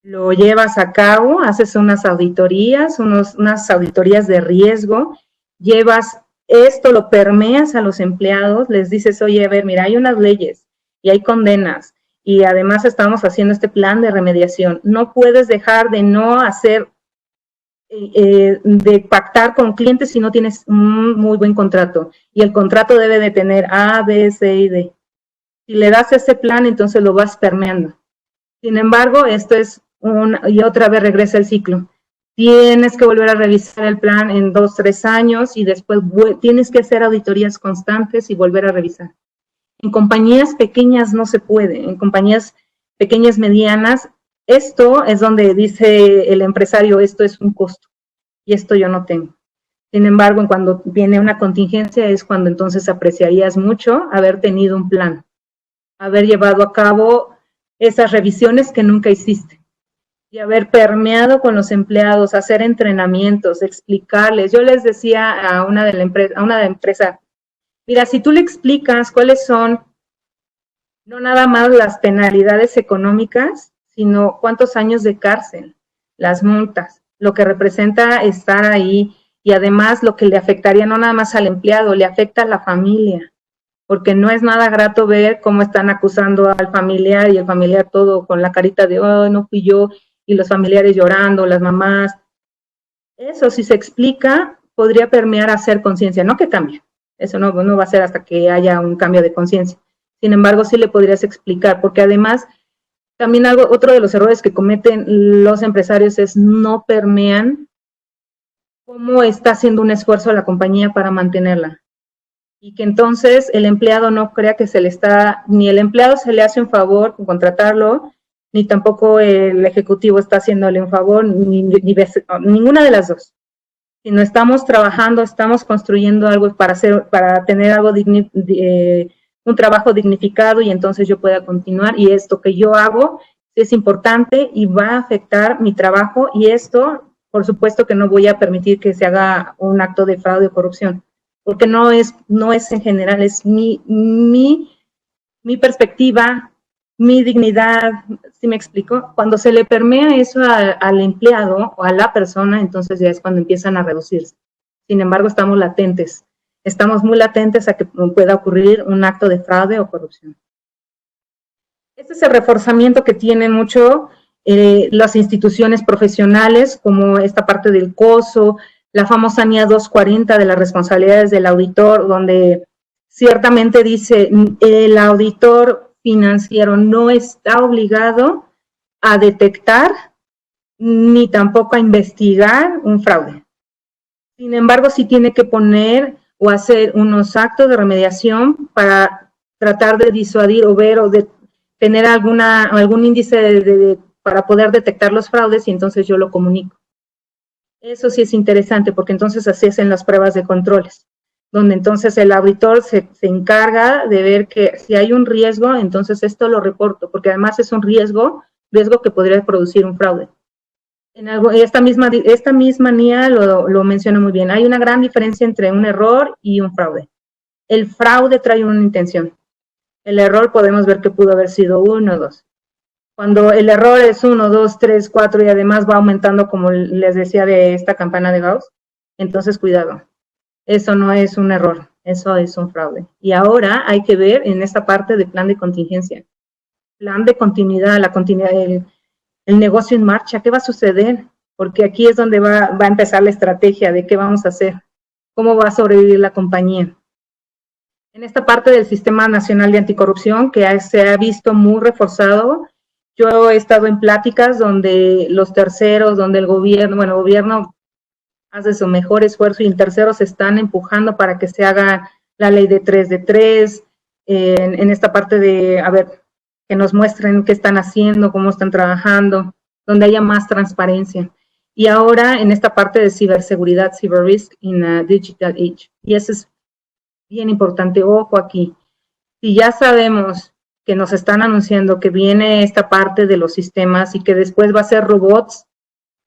lo llevas a cabo, haces unas auditorías, unas auditorías de riesgo, llevas esto, lo permeas a los empleados, les dices, oye, a ver, mira, hay unas leyes y hay condenas, y además estamos haciendo este plan de remediación. No puedes dejar de no hacer, de pactar con clientes si no tienes un muy buen contrato, y el contrato debe de tener A, B, C y D. Si le das ese plan, entonces lo vas permeando. Sin embargo, esto es y otra vez regresa el ciclo. Tienes que volver a revisar el plan en 2, 3 años y después tienes que hacer auditorías constantes y volver a revisar. En compañías pequeñas no se puede, en compañías pequeñas, medianas, esto es donde dice el empresario, esto es un costo y esto yo no tengo. Sin embargo, cuando viene una contingencia es cuando entonces apreciarías mucho haber tenido un plan, haber llevado a cabo esas revisiones que nunca hiciste y haber permeado con los empleados, hacer entrenamientos, explicarles. Yo les decía a una de la empresa, mira, si tú le explicas cuáles son no nada más las penalidades económicas, sino cuántos años de cárcel, las multas, lo que representa estar ahí y además lo que le afectaría no nada más al empleado, le afecta a la familia, porque no es nada grato ver cómo están acusando al familiar y el familiar todo con la carita de, oh, no fui yo, y los familiares llorando, las mamás. Eso, si se explica, podría permear a hacer conciencia, no que cambie, eso no va a ser hasta que haya un cambio de conciencia. Sin embargo, sí le podrías explicar, porque además, también otro de los errores que cometen los empresarios es no permean cómo está haciendo un esfuerzo la compañía para mantenerla. Y que entonces el empleado no crea que ni el empleado se le hace un favor con contratarlo, ni tampoco el ejecutivo está haciéndole un favor, ninguna de las dos. Sino estamos trabajando, estamos construyendo algo para tener algo un trabajo dignificado y entonces yo pueda continuar, y esto que yo hago es importante y va a afectar mi trabajo, y esto, por supuesto que no voy a permitir que se haga un acto de fraude o corrupción, porque no es en general, es mi perspectiva, mi dignidad, ¿sí me explico? Cuando se le permea eso al empleado o a la persona, entonces ya es cuando empiezan a reducirse. Sin embargo, estamos muy latentes a que pueda ocurrir un acto de fraude o corrupción. Este es el reforzamiento que tienen mucho las instituciones profesionales, como esta parte del COSO, la famosa NIA 240 de las responsabilidades del auditor, donde ciertamente dice el auditor financiero no está obligado a detectar ni tampoco a investigar un fraude. Sin embargo, sí tiene que poner o hacer unos actos de remediación para tratar de disuadir o ver o de tener algún índice para poder detectar los fraudes, y entonces yo lo comunico. Eso sí es interesante, porque entonces así hacen las pruebas de controles, donde entonces el auditor se encarga de ver que si hay un riesgo, entonces esto lo reporto, porque además es un riesgo que podría producir un fraude. Esta misma NIA lo menciona muy bien. Hay una gran diferencia entre un error y un fraude. El fraude trae una intención. El error podemos ver que pudo haber sido 1 o 2. Cuando el error es 1, 2, 3, 4 y además va aumentando, como les decía de esta campana de Gauss, entonces cuidado. Eso no es un error, eso es un fraude. Y ahora hay que ver en esta parte de plan de contingencia, plan de continuidad, el negocio en marcha, ¿qué va a suceder? Porque aquí es donde va a empezar la estrategia de qué vamos a hacer, cómo va a sobrevivir la compañía. En esta parte del Sistema Nacional de Anticorrupción, que se ha visto muy reforzado, yo he estado en pláticas donde los terceros, donde el gobierno hace su mejor esfuerzo y en terceros están empujando para que se haga la ley de 3, en esta parte de, que nos muestren qué están haciendo, cómo están trabajando, donde haya más transparencia. y ahora en esta parte de ciberseguridad, cyber risk in a digital age. Y eso es bien importante, ojo aquí. Si ya sabemos que nos están anunciando que viene esta parte de los sistemas y que después va a ser robots,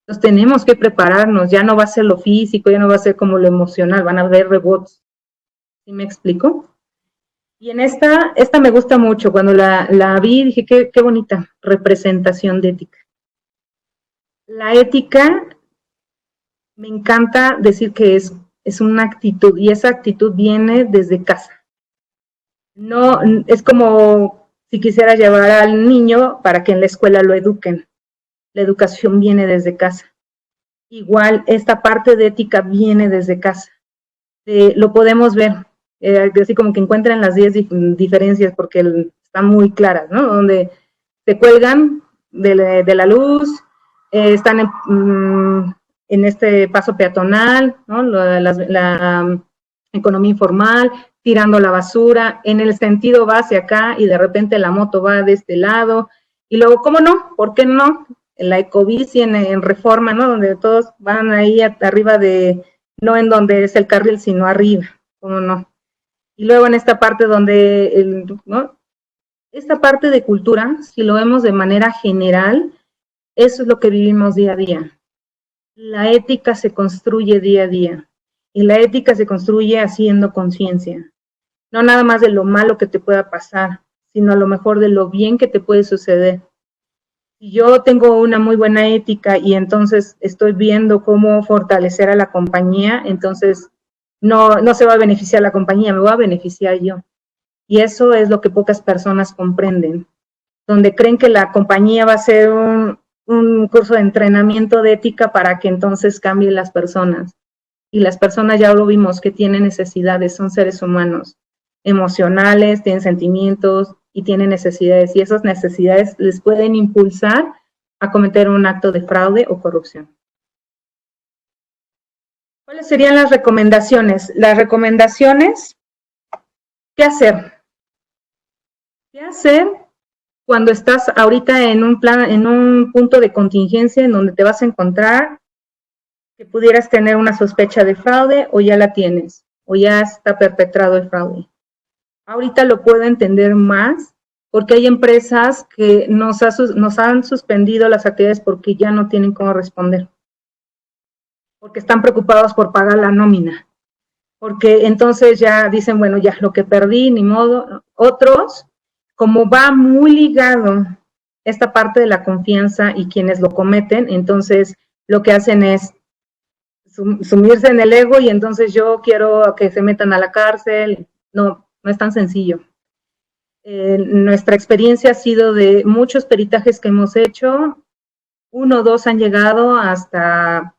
pues tenemos que prepararnos, ya no va a ser lo físico, ya no va a ser como lo emocional, van a haber robots. ¿Sí me explico? Y en esta me gusta mucho, cuando la vi dije, qué bonita representación de ética. La ética, me encanta decir que es una actitud, y esa actitud viene desde casa. No, es como si quisiera llevar al niño para que en la escuela lo eduquen. La educación viene desde casa. Igual, esta parte de ética viene desde casa. Lo podemos ver, así como que encuentran las 10 diferencias, porque están muy claras, ¿no? Donde se cuelgan de la luz, están en este paso peatonal, ¿no? La economía informal, tirando la basura, en el sentido va hacia acá y de repente la moto va de este lado, y luego, ¿cómo no? ¿Por qué no? En la ecobici en Reforma, ¿no? Donde todos van ahí arriba no en donde es el carril, sino arriba, ¿cómo no? Y luego en esta parte donde, ¿no? Esta parte de cultura, si lo vemos de manera general, eso es lo que vivimos día a día. La ética se construye día a día, y la ética se construye haciendo conciencia. No nada más de lo malo que te pueda pasar, sino a lo mejor de lo bien que te puede suceder. Si yo tengo una muy buena ética y entonces estoy viendo cómo fortalecer a la compañía, entonces no se va a beneficiar la compañía, me va a beneficiar yo. Y eso es lo que pocas personas comprenden, donde creen que la compañía va a ser un curso de entrenamiento de ética para que entonces cambien las personas. Y las personas, ya lo vimos, que tienen necesidades, son seres humanos, emocionales, tienen sentimientos y tienen necesidades, y esas necesidades les pueden impulsar a cometer un acto de fraude o corrupción. ¿Cuáles serían las recomendaciones? Las recomendaciones, ¿qué hacer? ¿Qué hacer cuando estás ahorita en un punto de contingencia en donde te vas a encontrar que pudieras tener una sospecha de fraude, o ya la tienes, o ya está perpetrado el fraude? Ahorita lo puedo entender más porque hay empresas que nos han suspendido las actividades porque ya no tienen cómo responder, porque están preocupados por pagar la nómina, porque entonces ya dicen, bueno, ya lo que perdí, ni modo. Otros, como va muy ligado esta parte de la confianza y quienes lo cometen, entonces lo que hacen es sumirse en el ego, y entonces yo quiero que se metan a la cárcel. No es tan sencillo. Nuestra experiencia ha sido de muchos peritajes que hemos hecho, 1 o 2 han llegado hasta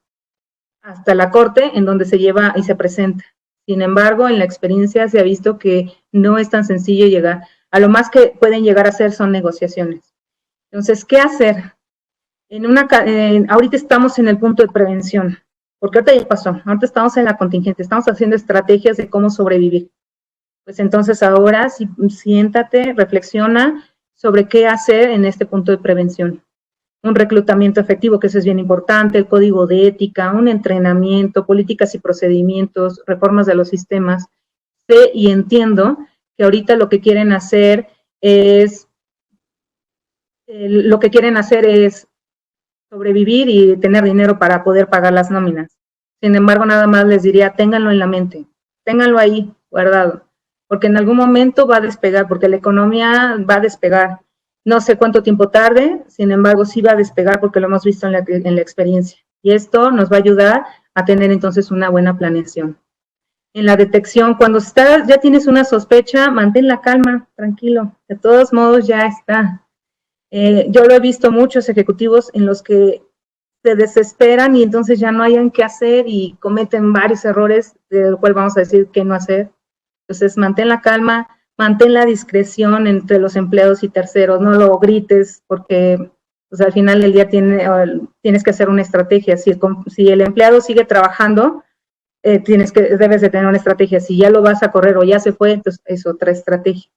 la corte, en donde se lleva y se presenta. Sin embargo, en la experiencia se ha visto que no es tan sencillo llegar. A lo más que pueden llegar a hacer son negociaciones. Entonces, ¿qué hacer? Ahorita estamos en el punto de prevención, porque ahorita ya pasó, ahorita estamos en la contingente, estamos haciendo estrategias de cómo sobrevivir. Pues entonces ahora siéntate, reflexiona sobre qué hacer en este punto de prevención. Un reclutamiento efectivo, que eso es bien importante, el código de ética, un entrenamiento, políticas y procedimientos, reformas de los sistemas. Sé y entiendo que ahorita lo que quieren hacer es sobrevivir y tener dinero para poder pagar las nóminas. Sin embargo, nada más les diría, ténganlo en la mente, ténganlo ahí guardado, porque en algún momento va a despegar, porque la economía va a despegar. No sé cuánto tiempo tarde, sin embargo, sí va a despegar, porque lo hemos visto en la experiencia. Y esto nos va a ayudar a tener entonces una buena planeación. En la detección, cuando ya tienes una sospecha, mantén la calma, tranquilo. De todos modos, ya está. Yo lo he visto muchos ejecutivos en los que se desesperan y entonces ya no hayan qué hacer y cometen varios errores, de lo cual vamos a decir qué no hacer. Entonces, mantén la calma, mantén la discreción entre los empleados y terceros, no lo grites, porque pues, al final del día tienes que hacer una estrategia. Si el empleado sigue trabajando, debes de tener una estrategia. Si ya lo vas a correr o ya se fue, entonces es otra estrategia.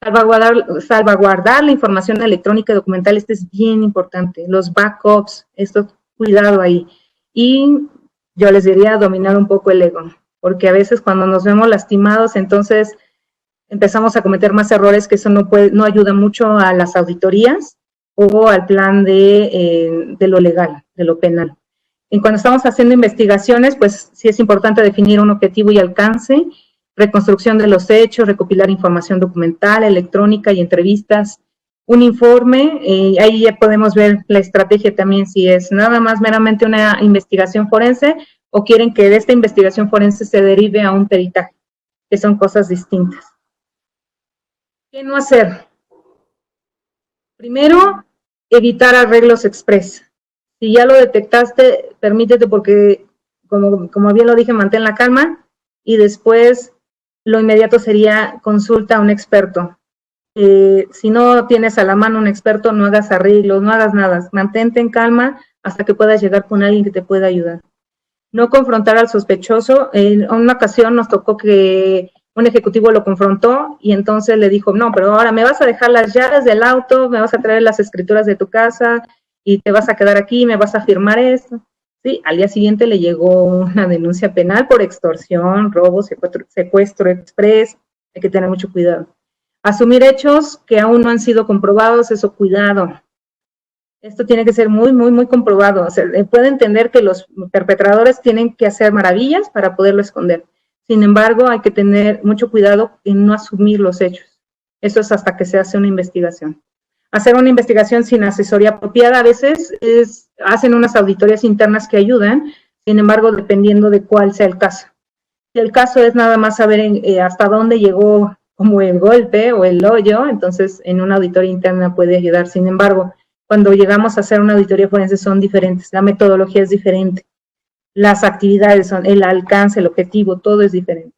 Salvaguardar la información electrónica y documental, esto es bien importante. Los backups, esto, cuidado ahí. y yo les diría dominar un poco el ego, porque a veces cuando nos vemos lastimados, entonces empezamos a cometer más errores, que eso no ayuda mucho a las auditorías o al plan de lo legal, de lo penal. Y cuando estamos haciendo investigaciones, pues sí es importante definir un objetivo y alcance, reconstrucción de los hechos, recopilar información documental, electrónica y entrevistas, un informe, ahí ya podemos ver la estrategia también, si es nada más meramente una investigación forense o quieren que de esta investigación forense se derive a un peritaje, que son cosas distintas. ¿Qué no hacer? Primero, evitar arreglos express. Si ya lo detectaste, permítete, porque como bien lo dije, mantén la calma, y después lo inmediato sería consulta a un experto. Si no tienes a la mano un experto, no hagas arreglos, no hagas nada, mantente en calma hasta que puedas llegar con alguien que te pueda ayudar. No confrontar al sospechoso. En una ocasión nos tocó que un ejecutivo lo confrontó y entonces le dijo, no, pero ahora me vas a dejar las llaves del auto, me vas a traer las escrituras de tu casa y te vas a quedar aquí, me vas a firmar esto. Sí, al día siguiente le llegó una denuncia penal por extorsión, robo, secuestro express. Hay que tener mucho cuidado. Asumir hechos que aún no han sido comprobados, eso, cuidado. Esto tiene que ser muy, muy, muy comprobado. O sea, puede entender que los perpetradores tienen que hacer maravillas para poderlo esconder. Sin embargo, hay que tener mucho cuidado en no asumir los hechos. Eso es hasta que se hace una investigación. Hacer una investigación sin asesoría apropiada, a veces hacen unas auditorías internas que ayudan, sin embargo, dependiendo de cuál sea el caso. Si el caso es nada más saber hasta dónde llegó como el golpe o el hoyo, entonces en una auditoría interna puede ayudar. Sin embargo, cuando llegamos a hacer una auditoría forense son diferentes, la metodología es diferente, las actividades son, el alcance, el objetivo, todo es diferente.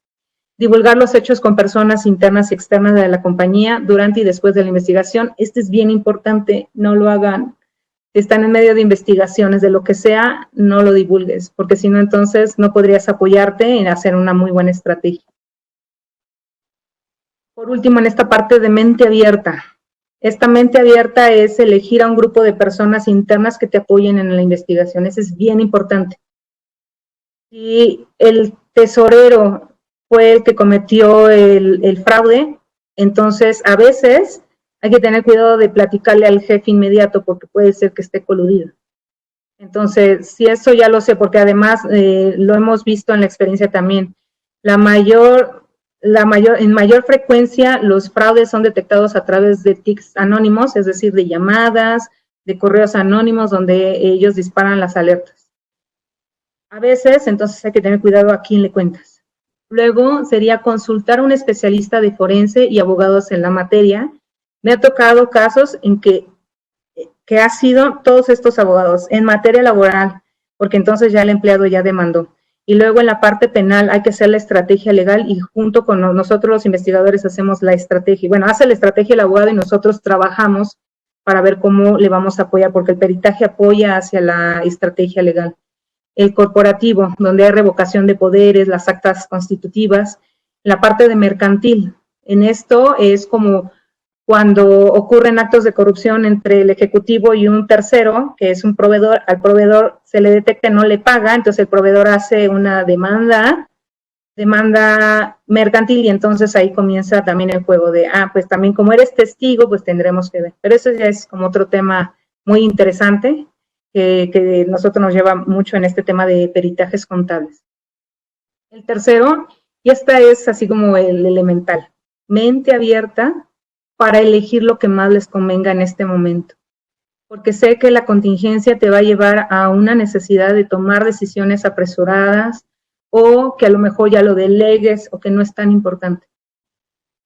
Divulgar los hechos con personas internas y externas de la compañía durante y después de la investigación. Este es bien importante, no lo hagan. Si están en medio de investigaciones, de lo que sea, no lo divulgues, porque si no, entonces no podrías apoyarte en hacer una muy buena estrategia. Por último, en esta parte de mente abierta. Esta mente abierta es elegir a un grupo de personas internas que te apoyen en la investigación. Eso es bien importante. Si el tesorero fue el que cometió el fraude, entonces a veces hay que tener cuidado de platicarle al jefe inmediato porque puede ser que esté coludido. Entonces, si eso ya lo sé, porque además lo hemos visto en la experiencia también, en mayor frecuencia los fraudes son detectados a través de tics anónimos, es decir, de llamadas, de correos anónimos donde ellos disparan las alertas. A veces, entonces hay que tener cuidado a quién le cuentas. Luego sería consultar a un especialista de forense y abogados en la materia. Me ha tocado casos en que ha sido todos estos abogados en materia laboral, porque entonces ya el empleado ya demandó. Y luego en la parte penal hay que hacer la estrategia legal y junto con nosotros los investigadores hacemos la estrategia. Bueno, hace la estrategia el abogado y nosotros trabajamos para ver cómo le vamos a apoyar, porque el peritaje apoya hacia la estrategia legal. El corporativo, donde hay revocación de poderes, las actas constitutivas, la parte de mercantil. En esto es como cuando ocurren actos de corrupción entre el ejecutivo y un tercero, que es un proveedor, al proveedor se le detecta no le paga, entonces el proveedor hace una demanda mercantil y entonces ahí comienza también el juego de, pues también como eres testigo, pues tendremos que ver. Pero eso ya es como otro tema muy interesante que nosotros nos lleva mucho en este tema de peritajes contables. El tercero, y esta es así como el elemental, mente abierta para elegir lo que más les convenga en este momento. Porque sé que la contingencia te va a llevar a una necesidad de tomar decisiones apresuradas o que a lo mejor ya lo delegues o que no es tan importante.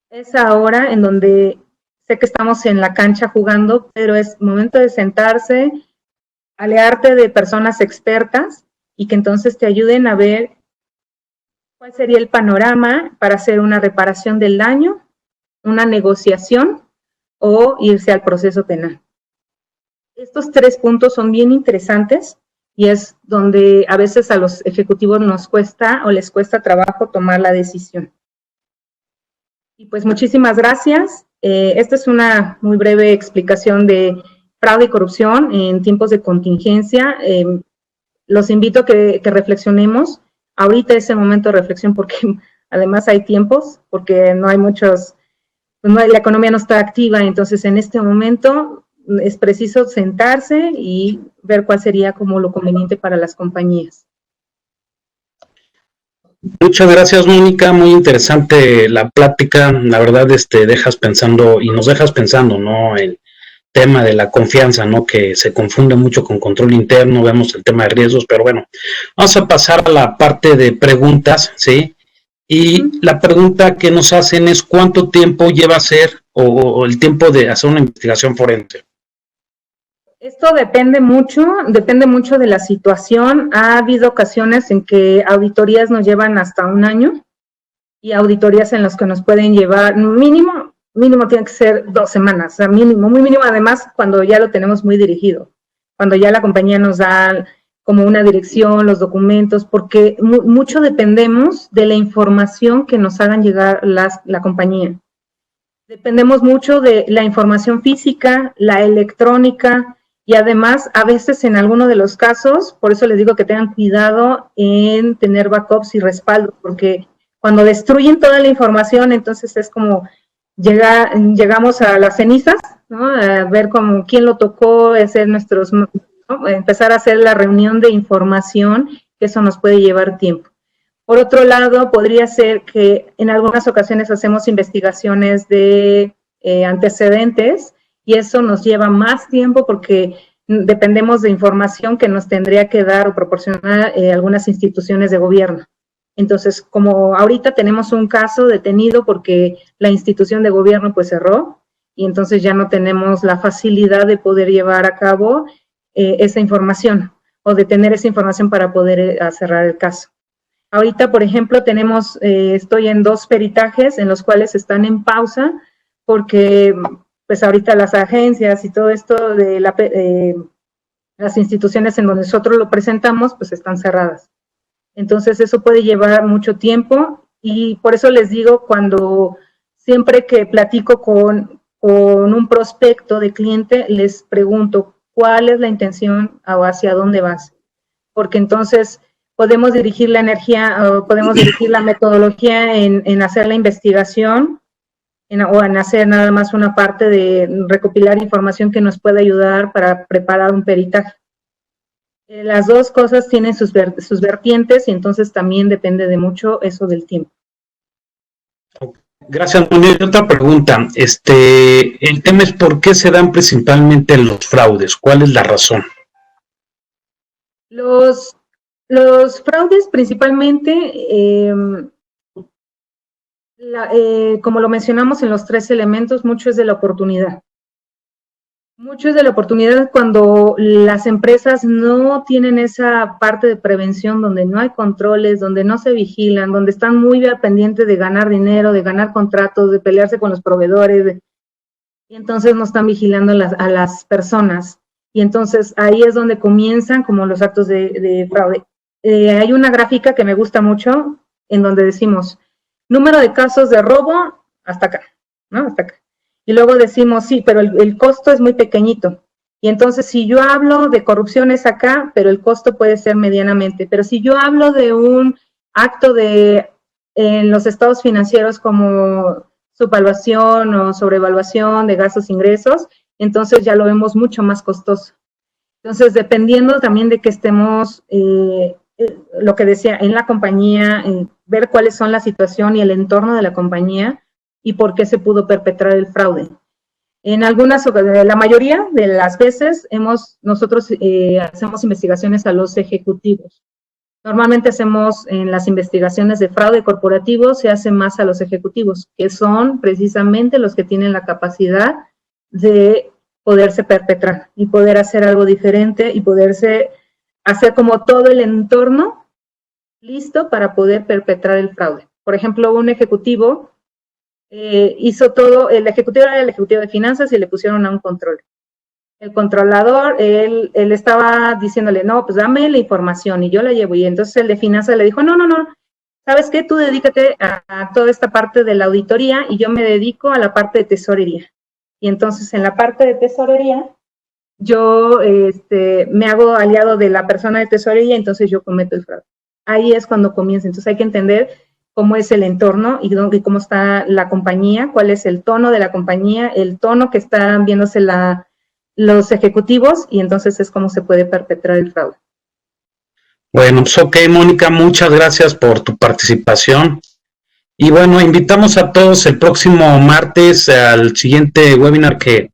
Es ahora en donde sé que estamos en la cancha jugando, pero es momento de sentarse, aliarte de personas expertas y que entonces te ayuden a ver cuál sería el panorama para hacer una reparación del daño, una negociación o irse al proceso penal. Estos 3 puntos son bien interesantes y es donde a veces a los ejecutivos nos cuesta o les cuesta trabajo tomar la decisión. Y pues muchísimas gracias. Esta es una muy breve explicación de fraude y corrupción en tiempos de contingencia. los invito a que reflexionemos. Ahorita es el momento de reflexión porque además hay tiempos, porque no hay muchos, la economía no está activa, entonces en este momento es preciso sentarse y ver cuál sería como lo conveniente para las compañías. Muchas gracias, Mónica, muy interesante la plática, la verdad, dejas pensando y nos dejas pensando, ¿no? El tema de la confianza, ¿no? Que se confunde mucho con control interno, vemos el tema de riesgos, pero bueno, vamos a pasar a la parte de preguntas, ¿sí? Y la pregunta que nos hacen es ¿cuánto tiempo lleva a hacer o el tiempo de hacer una investigación forense? Esto depende mucho de la situación. Ha habido ocasiones en que auditorías nos llevan hasta un año y auditorías en las que nos pueden llevar mínimo tiene que ser 2 semanas, o sea, mínimo, muy mínimo, además cuando ya lo tenemos muy dirigido, cuando ya la compañía nos da como una dirección, los documentos, porque mucho dependemos de la información que nos hagan llegar la compañía. Dependemos mucho de la información física, la electrónica, y además, a veces en alguno de los casos, por eso les digo que tengan cuidado en tener backups y respaldo, porque cuando destruyen toda la información, entonces es como llegamos a las cenizas, ¿no? A ver como quién lo tocó, hacer ¿no? Empezar a hacer la reunión de información, que eso nos puede llevar tiempo. Por otro lado, podría ser que en algunas ocasiones hacemos investigaciones de antecedentes, y eso nos lleva más tiempo porque dependemos de información que nos tendría que dar o proporcionar algunas instituciones de gobierno. Entonces, como ahorita tenemos un caso detenido porque la institución de gobierno pues cerró, y entonces ya no tenemos la facilidad de poder llevar a cabo esa información o de tener esa información para poder cerrar el caso. Ahorita, por ejemplo, estoy en 2 peritajes en los cuales están en pausa porque pues ahorita las agencias y todo esto de las instituciones en donde nosotros lo presentamos, pues están cerradas. Entonces eso puede llevar mucho tiempo y por eso les digo, siempre que platico con un prospecto de cliente, les pregunto cuál es la intención o hacia dónde vas, porque entonces podemos dirigir la energía o podemos dirigir la metodología en hacer la investigación o en hacer nada más una parte de recopilar información que nos pueda ayudar para preparar un peritaje. Las 2 cosas tienen sus vertientes y entonces también depende de mucho eso del tiempo. Gracias, Mónica. Otra pregunta, el tema es ¿por qué se dan principalmente los fraudes? ¿Cuál es la razón? Los fraudes principalmente, como lo mencionamos en los 3 elementos, mucho es de la oportunidad. Mucho es de la oportunidad cuando las empresas no tienen esa parte de prevención, donde no hay controles, donde no se vigilan, donde están muy pendientes de ganar dinero, de ganar contratos, de pelearse con los proveedores, y entonces no están vigilando a las personas. Y entonces ahí es donde comienzan como los actos de fraude. Hay una gráfica que me gusta mucho en donde decimos número de casos de robo hasta acá, ¿no? Hasta acá. Y luego decimos, sí, pero el costo es muy pequeñito. Y entonces si yo hablo de corrupción es acá, pero el costo puede ser medianamente. Pero si yo hablo de un acto en los estados financieros como subvaluación o sobrevaluación de gastos e ingresos, entonces ya lo vemos mucho más costoso. Entonces, dependiendo también de que estemos, lo que decía, en la compañía, ver cuáles son la situación y el entorno de la compañía y por qué se pudo perpetrar el fraude. En la mayoría de las veces, nosotros hacemos investigaciones a los ejecutivos. Normalmente hacemos en las investigaciones de fraude corporativo, se hace más a los ejecutivos, que son precisamente los que tienen la capacidad de poderse perpetrar y poder hacer algo diferente y poderse hacer como todo el entorno listo para poder perpetrar el fraude. Por ejemplo, un ejecutivo hizo todo, el ejecutivo era el ejecutivo de finanzas y le pusieron a un control. El controlador, él estaba diciéndole, no, pues dame la información y yo la llevo. Y entonces el de finanzas le dijo, no, ¿sabes qué? Tú dedícate a toda esta parte de la auditoría y yo me dedico a la parte de tesorería. Y entonces en la parte de tesorería, yo me hago aliado de la persona de tesorería, entonces yo cometo el fraude. Ahí es cuando comienza. Entonces hay que entender cómo es el entorno y cómo está la compañía, cuál es el tono de la compañía, el tono que están viéndose los ejecutivos, y entonces es cómo se puede perpetrar el fraude. Bueno, pues ok, Mónica, muchas gracias por tu participación. Y bueno, invitamos a todos el próximo martes al siguiente webinar que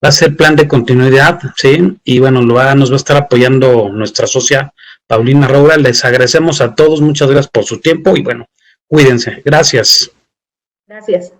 va a ser plan de continuidad, ¿sí? Y bueno, nos va a estar apoyando nuestra socia Paulina Roura. Les agradecemos a todos, muchas gracias por su tiempo y bueno, cuídense. Gracias. Gracias.